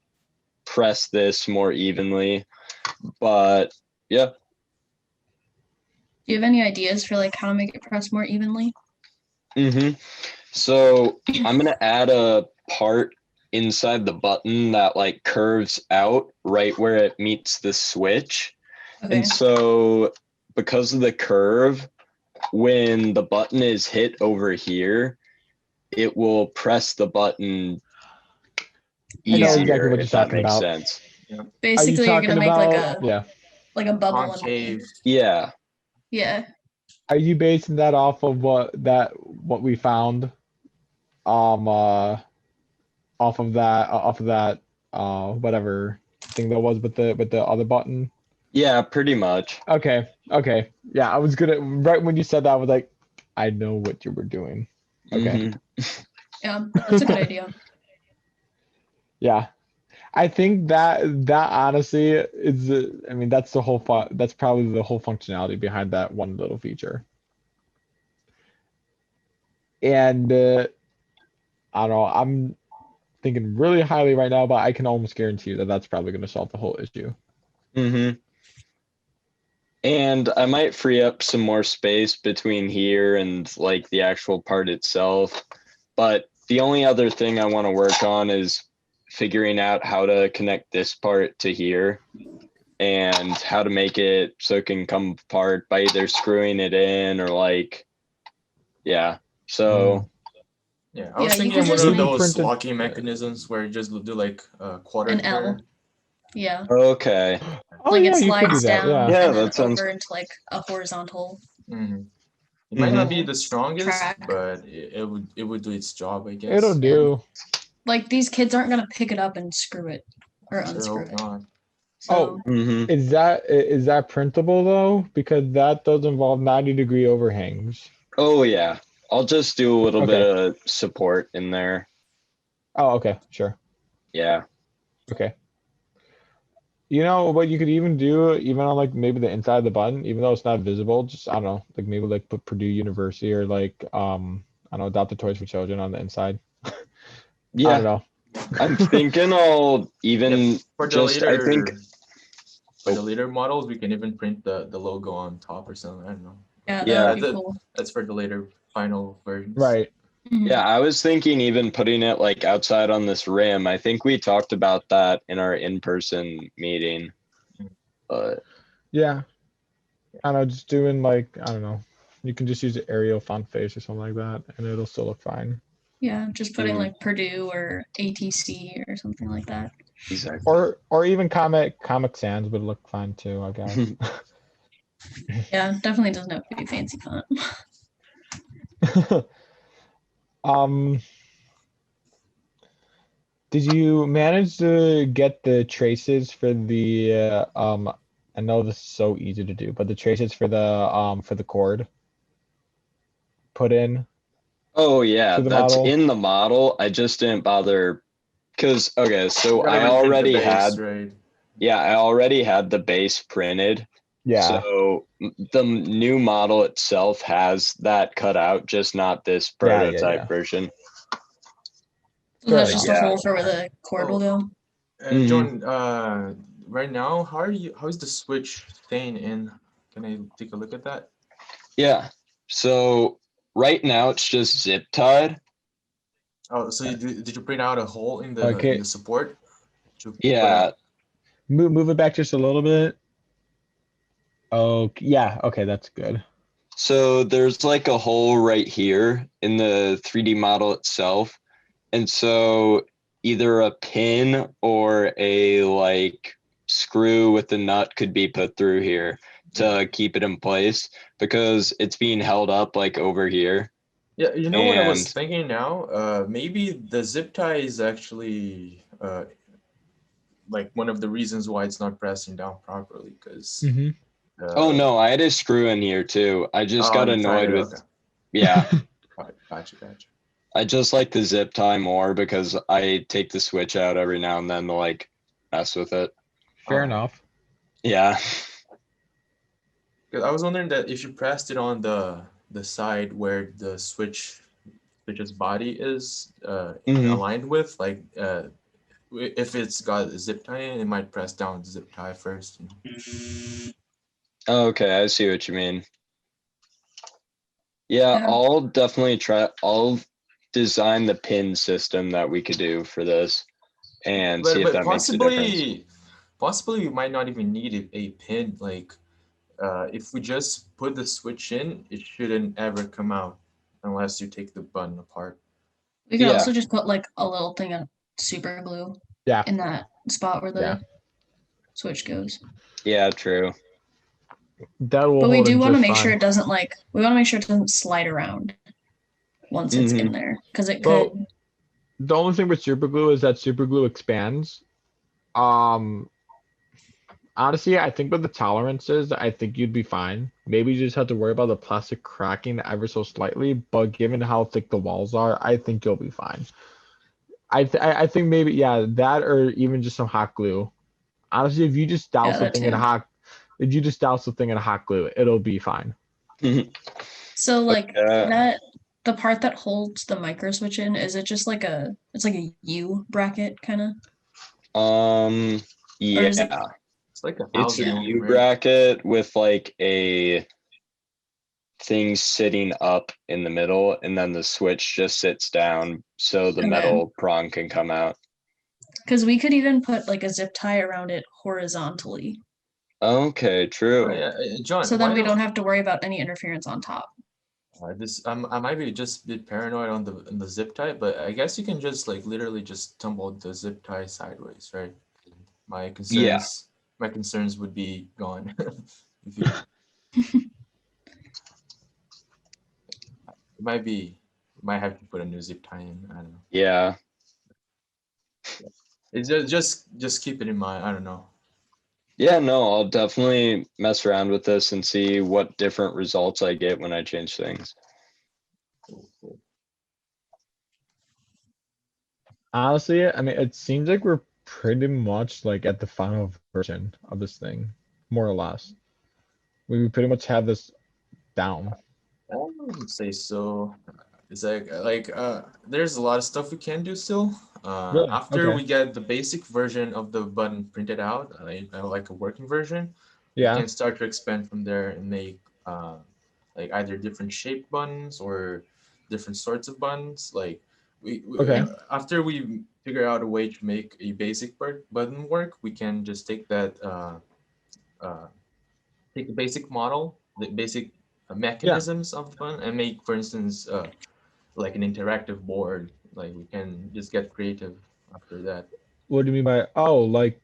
press this more evenly. But yeah. Do you have any ideas for like how to make it press more evenly? So I'm gonna add a part inside the button that like curves out right where it meets the switch. Okay. And so because of the curve, when the button is hit over here, it will press the button I know easier, exactly what you're if that talking makes about. sense. Basically, you're gonna talking make like about- a like a bubble Concave. Yeah. Yeah. Are you basing that off of what we found? Off of that whatever thing that was with the other button. Yeah, pretty much. Okay. Yeah, I was gonna right when you said that I was like, I know what you were doing. Okay. Yeah, that's a good idea. Yeah. I think that honestly is I mean that's the whole that's probably the whole functionality behind that one little feature. And I don't know, I'm thinking really highly right now, but I can almost guarantee you that that's probably going to solve the whole issue. And I might free up some more space between here and like the actual part itself. But the only other thing I want to work on is figuring out how to connect this part to here and how to make it so it can come apart by either screwing it in or like, yeah. So Yeah, I was Yeah, you thinking could one just of make- those Printed- locking mechanisms where you just do like a quarter An L. turn. Yeah. okay. Oh Like yeah, it you could do slides that. down Yeah. Yeah, and then that sounds- over into like a horizontal Mhm. It might not be Mhm. the strongest, track. but it would do its job, I guess. It'll do. Like these kids aren't gonna pick it up and screw it or Sure unscrew hope it. not. Oh. So Mhm. Is that printable though? Because that does involve 90-degree overhangs. Oh yeah, I'll just do a little bit Okay. of support in there. Oh, okay, sure. Yeah. Okay. You know what you could even do, even on like maybe the inside of the button, even though it's not visible, just I don't know, like maybe like put Purdue University or like I don't know, adopt the toys for children on the inside. I don't Yeah. know. I'm thinking I'll even Yep. For the just I think later for the later models, we can even print the logo on top or something. I don't know. yeah, Yeah. that would be cool. That's for the later final versions. Right. Mhm. Yeah, I was thinking even putting it like outside on this rim. I think we talked about that in our in-person meeting. But Yeah. I don't know, just doing like, I don't know. You can just use the Arial font face or something like that, and it'll still look fine. Yeah, just putting Mhm. like Purdue or ATC or something like that. exactly. Or even Comic Sans would look fine too, I guess. Yeah, definitely doesn't have to be fancy font. Um, did you manage to get the traces for the I know this is so easy to do, but the traces for the cord put in Oh yeah, to the that's model? in the model. I just didn't bother because okay, so You gotta I reprint the already base, had right? I already had the base printed. Yeah. So the new model itself has that cut out, just not this Yeah, prototype version. So that's Fair just enough. a Yeah. hole for where the cord will go. Mhm. John, right now, how is the switch staying in? Can I take a look at that? Yeah. So right now it's just zip tied. Oh, so did you print out a hole in Okay. the support? To put Yeah. Move it back just a little bit. Oh, yeah. Okay, that's good. So there's like a hole right here in the 3D model itself. And so either a pin or a like screw with the nut could be put through here to keep it in place because it's being held up like over here. Yeah, you know what I was And thinking now? Maybe the zip tie is actually like one of the reasons why it's not pressing down properly because Mm-hmm. oh no, I had a screw in here too. I just got you tried annoyed it, with okay. yeah. Gotcha. I just like the zip tie more because I take the switch out every now and then to like mess with it. Fair enough. Yeah. 'Cause I was wondering that if you pressed it on the side where the switch's body is Mhm. aligned with, like if it's got a zip tie in, it might press down the zip tie first. Okay, I see what you mean. Yeah, Yeah. I'll definitely try. I'll design the pin system that we could do for this and see if But that makes a difference. possibly you might not even need a pin. Like if we just put the switch in, it shouldn't ever come out unless you take the button apart. We could Yeah. also just put like a little thing of super glue Yeah. in that spot where the Yeah. switch goes. Yeah, true. That will But we hold do it want to just make sure fine. it doesn't like we want to make sure it doesn't slide around once it's in there because it Well, could. the only thing with super glue is that super glue expands. Honestly, I think with the tolerances, I think you'd be fine. Maybe you just have to worry about the plastic cracking ever so slightly, but given how thick the walls are, I think you'll be fine. I think maybe that or even just some hot glue. Honestly, if you just douse the that thing in too. hot glue, it'll be fine. So like Okay. that the part that holds the micro switch in, is it just like it's like a U bracket kind of? Or is it Yeah. It's like a It's a housing, U right? bracket with like a thing sitting up in the middle, and then the switch just sits down so the Okay. metal prong can come out. Because we could even put like a zip tie around it horizontally. Okay, true. Oh, yeah, John. So then why we don't have to worry about any interference on top. I might be just a bit paranoid on the zip tie, but I guess you can just like literally just tumble the zip tie sideways, right? My concerns would be gone if you. It might be, might have to put a new zip tie in. I don't know. Yeah. It's just keep it in mind. I don't know. Yeah, no, I'll definitely mess around with this and see what different results I get when I change things. Honestly, I mean, it seems like we're pretty much like at the final version of this thing, more or less. We pretty much have this down. I wouldn't say so. It's like there's a lot of stuff we can do still. Really? After Okay. we get the basic version of the button printed out, like a working version, we Yeah. can start to expand from there and make like either different shaped buttons or different sorts of buttons. Like Okay. after we figure out a way to make a basic button work, we can just take that take the basic model, the basic mechanisms of the button, and make, for instance, like an interactive board. Like we can just get creative after that. What do you mean by like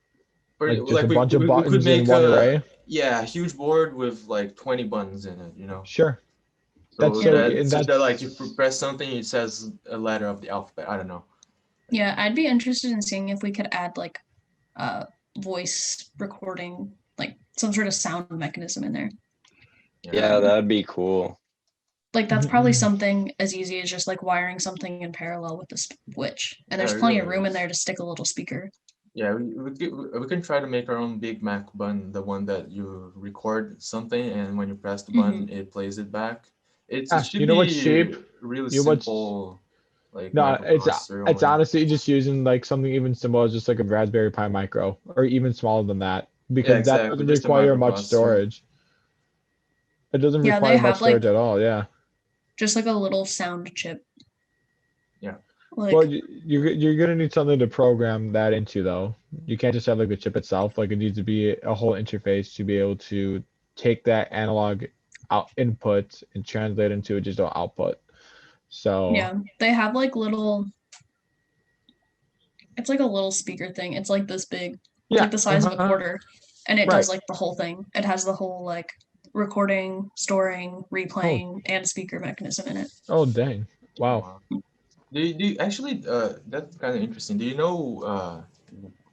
just a Like bunch of we could buttons in make one a array? yeah, a huge board with like 20 buttons in it, you know. Sure. That's So so, that and so that like that's if you press something, it says a letter of the alphabet. I don't know. Yeah, I'd be interested in seeing if we could add like voice recording, like some sort of sound mechanism in there. Yeah, that'd be cool. Like that's probably something as easy as just like wiring something in parallel with the switch. And there's Yeah, plenty of really room in is. there to stick a little speaker. Yeah, we can try to make our own Big Mac button, the one that you record something and when you press the button, it plays it back. It you should know what be shape? really You know what's simple, like no, microprocessor it's only. honestly just using like something even simple as just like a Raspberry Pi Micro or even smaller than that Yeah, because that exactly. doesn't Just a require much microprocessor. storage. It doesn't Yeah, they require much have like storage at all. Yeah. just like a little sound chip. Yeah. Like Well, you're gonna need something to program that into though. You can't just have like the chip itself. Like it needs to be a whole interface to be able to take that analog out input and translate into a digital output. So yeah, they have like little. It's like a little speaker thing. It's like this big. It's yeah, like the size of a quarter, and it Right. does like the whole thing. It has the whole like recording, storing, replaying, and speaker mechanism in it. Oh dang! Wow. Do you actually that's kind of interesting. Do you know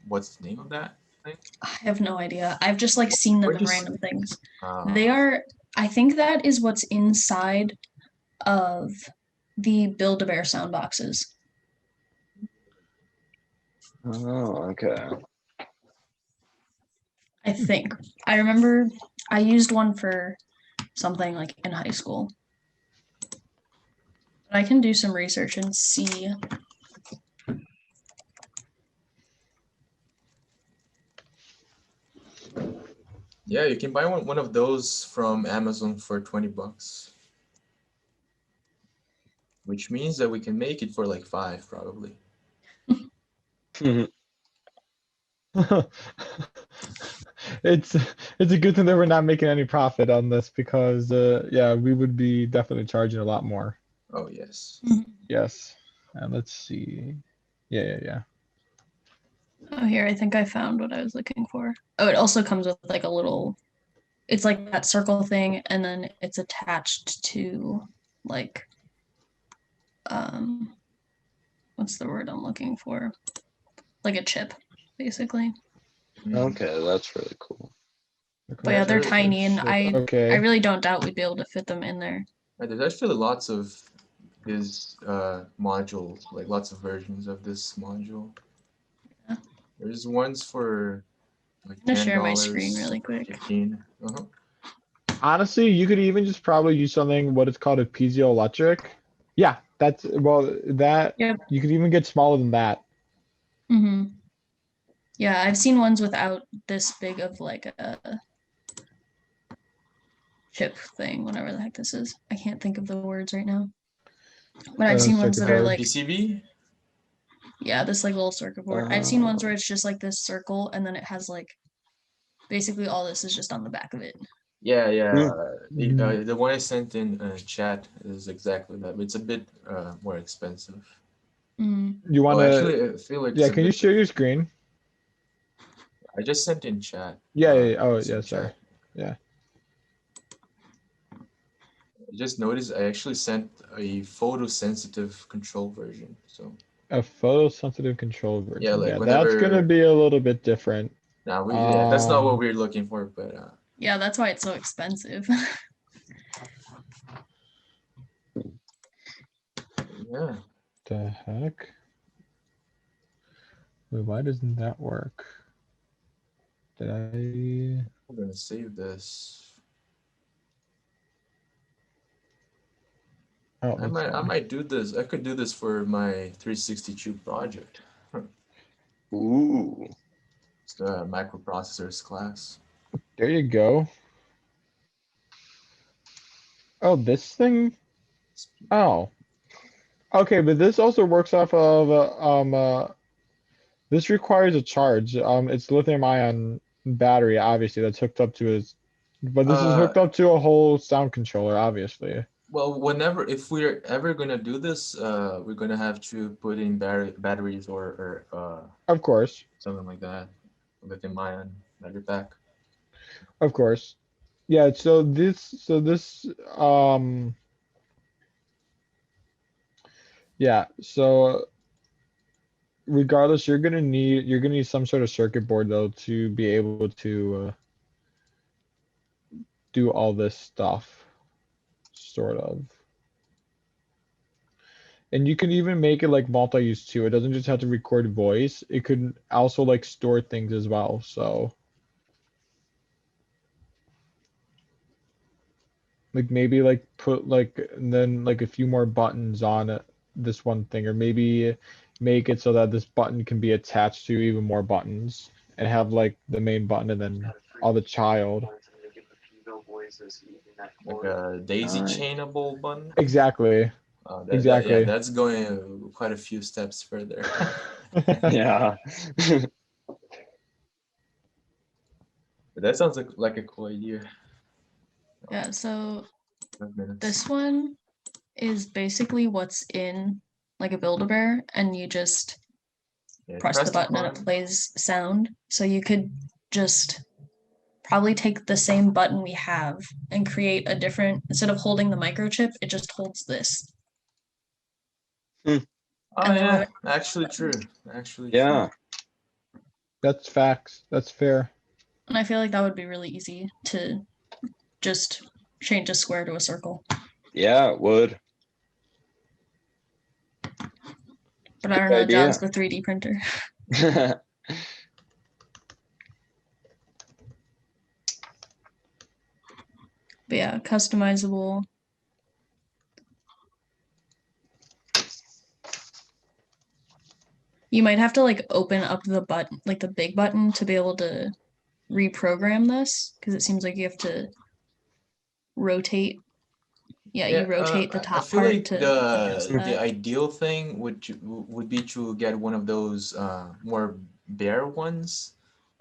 what's the name of that thing? I have no idea. I've just like seen them Where'd in you random things. Uh, They are. I think that is what's inside of the Build-A-Bear sound boxes. Oh, okay. I think. I remember I used one for something like in high school. But I can do some research and see. yeah, you can buy one of those from Amazon for 20 bucks. Which means that we can make it for like 5 probably. It's a good thing that we're not making any profit on this because yeah, we would be definitely charging a lot more. Oh yes. Yes. And let's see. Yeah. Oh, here, I think I found what I was looking for. Oh, it also comes with like a little, it's like that circle thing, and then it's attached to like, what's the word I'm looking for? Like a chip, basically. Okay, that's really cool. But yeah, they're Sure, tiny, and I Okay. really don't doubt we'd be able to fit them in there. There's actually lots of this module, like lots of versions of this module. Yeah. There's ones for like I'm gonna share my $10, screen really quick. 15. Honestly, you could even just probably use something what is called a piezoelectric. Yeah, that's well that Yep. you could even get smaller than that. Mm-hmm. Yeah, I've seen ones without this big of like a chip thing, whatever the heck this is. I can't think of the words right now. But I've seen ones that are like PCB? Yeah, this like little circuit board. I've seen ones where it's just like this circle and then it has like basically all this is just on the back of it. Yeah. Mm. The one I sent in chat is exactly that. But it's a bit more expensive. You want to? Actually, I feel like Yeah, can you share your screen? I just sent in chat. Yeah. Oh, it's in yeah. Sorry. chat. Yeah. I just noticed I actually sent a photosensitive control version. So A photosensitive control version. yeah, like That's gonna whenever be a little bit different. No, that's not what we're looking for, but Yeah, that's why it's so expensive. yeah. The heck? Wait, why doesn't that work? Did I? I'm gonna save this. Oh, I that's fine. might do this. I could do this for my 362 project. Ooh. It's the microprocessors class. There you go. Oh, this thing? Oh. Okay, but this also works off of this requires a charge. It's lithium ion battery, obviously, that's hooked up to his, but this is hooked up to a whole sound controller, obviously. Well, if we're ever gonna do this, we're gonna have to put in batteries or Of course, something like that, lithium ion battery pack. of course. Yeah, so this, yeah, so regardless, you're gonna need some sort of circuit board though to be able to do all this stuff, sort of. And you can even make it like multi-use too. It doesn't just have to record voice. It could also like store things as well. So like maybe like put like and then like a few more buttons on it, this one thing, or maybe make it so that this button can be attached to even more buttons and have like the main button and then all the child. Like a daisy chainable button. Exactly. Exactly. That's going quite a few steps further. Yeah. But that sounds like a cool idea. Yeah, so 5 minutes. this one is basically what's in like a Build-A-Bear, and you just Yeah, press the button and it plays sound. So you could just probably take the same button we have and create a different, instead of holding the microchip, it just holds this. Oh and then yeah, actually true. Actually Yeah. true. That's facts. That's fair. And I feel like that would be really easy to just change a square to a circle. Yeah, it would. But I don't Good know, idea. John's the 3D printer. But yeah, customizable. You might have to like open up the button, like the big button, to be able to reprogram this, because it seems like you have to rotate. Yeah, you rotate the I top feel part like to adjust the that. ideal thing would be to get one of those more bare ones,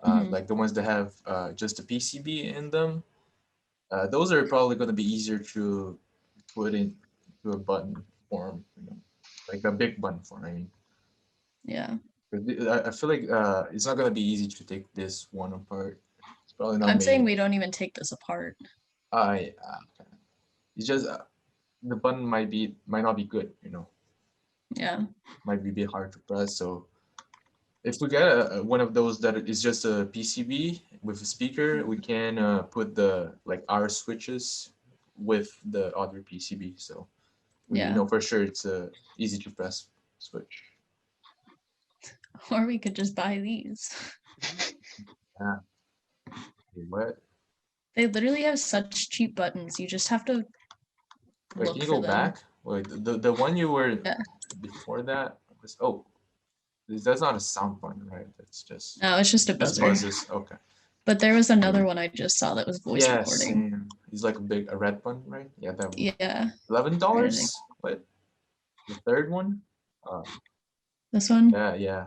Mhm. like the ones that have just a PCB in them. Those are probably going to be easier to put in to a button form, like a big button form. I mean, Yeah. I feel like it's not going to be easy to take this one apart. It's probably not I'm saying made. we don't even take this apart. It's just the button might not be good, Yeah. might be a bit hard to press. So if we get one of those that is just a PCB with a speaker, we can put the like our switches with the other PCB. So we Yeah. know for sure it's a easy to press switch. Or we could just buy these. Yeah. What? They literally have such cheap buttons. You just have to Wait, look can you for go them. back? Wait, the one you were Yeah. before that was that's not a sound button, right? That's just No, it's just a just buzzer. buzzes. Okay. But there was another one I just saw that was voice Yeah, recording. same. It's like a red button, right? Yeah, that one. Yeah. $11? What? The third one? This one? Yeah.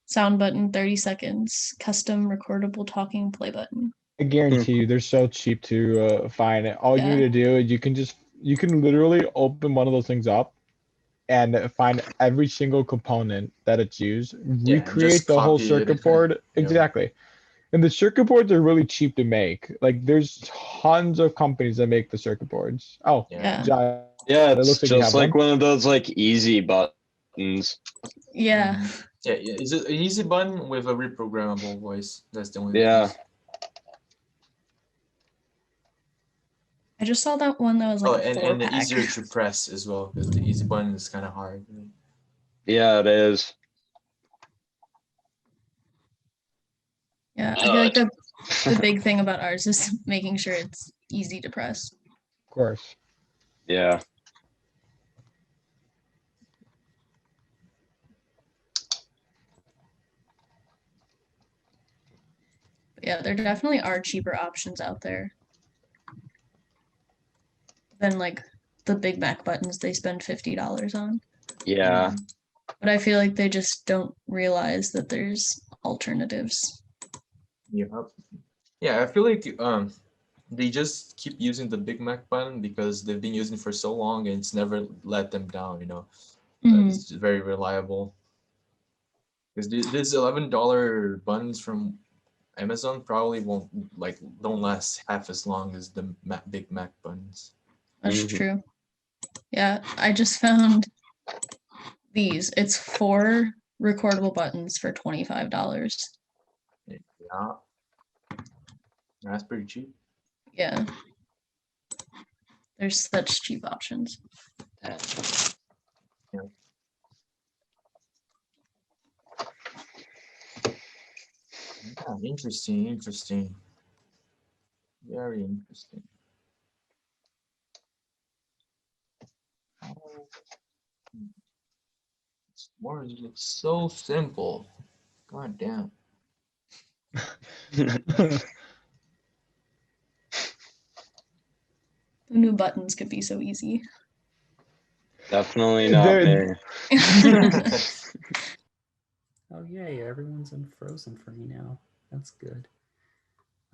Sound button, 30 seconds. Custom recordable talking play button. I guarantee you, they're so cheap to find. All you Yeah. need to do is you can literally open one of those things up and find every single component that it's used, Yeah, and recreate just the whole copy it circuit and- board. yeah. Exactly. And the circuit boards are really cheap to make. Like there's tons of companies that make the circuit boards. Oh, Yeah. John, Yeah, it it's looks like you just have like one. one of those like easy buttons. buttons. Yeah. Yeah, it's an easy button with a reprogrammable voice. That's the only Yeah. difference. I just saw that one that was Oh, like a and 4-pack. easier to press as well, because the easy button is kind of hard. Yeah, it is. Yeah, I feel like the big thing about ours is making sure it's easy to press. Of course. Yeah. But yeah, there definitely are cheaper options out there than like the Big Mac buttons they spend $50 on. Yeah. Mhm. But I feel like they just don't realize that there's alternatives. Yep. Yeah, I feel like they just keep using the Big Mac button because they've been using it for so long and it's never let them down, you know. Mhm. It's just very reliable. Because these $11 buttons from Amazon probably don't last half as long as the Big Mac buttons. That's Mhm. true. Yeah, I just found these. It's 4 recordable buttons for $25. Yeah, that's pretty cheap. Yeah. There's such cheap options. Yeah, interesting. Very interesting. More looks so simple. God damn. The new buttons could be so easy. Definitely not There- me. Oh yay, everyone's unfrozen for me now. That's good.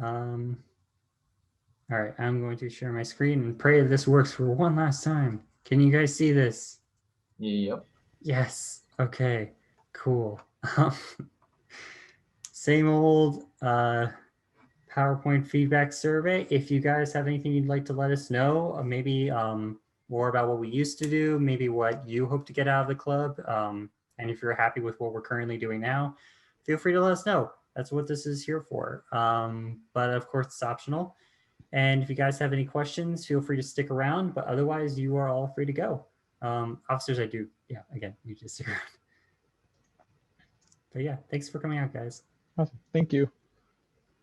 All right, I'm going to share my screen and pray that this works for one last time. Can you guys see this? Yep. Yes. Okay. Cool. Same old PowerPoint feedback survey. If you guys have anything you'd like to let us know, maybe more about what we used to do, maybe what you hope to get out of the club, and if you're happy with what we're currently doing now, feel free to let us know. That's what this is here for. But of course, it's optional. And if you guys have any questions, feel free to stick around. But otherwise, you are all free to go. Officers, I do. Yeah, again, you just stick around. But yeah, thanks for coming out, guys. Awesome. Thank you.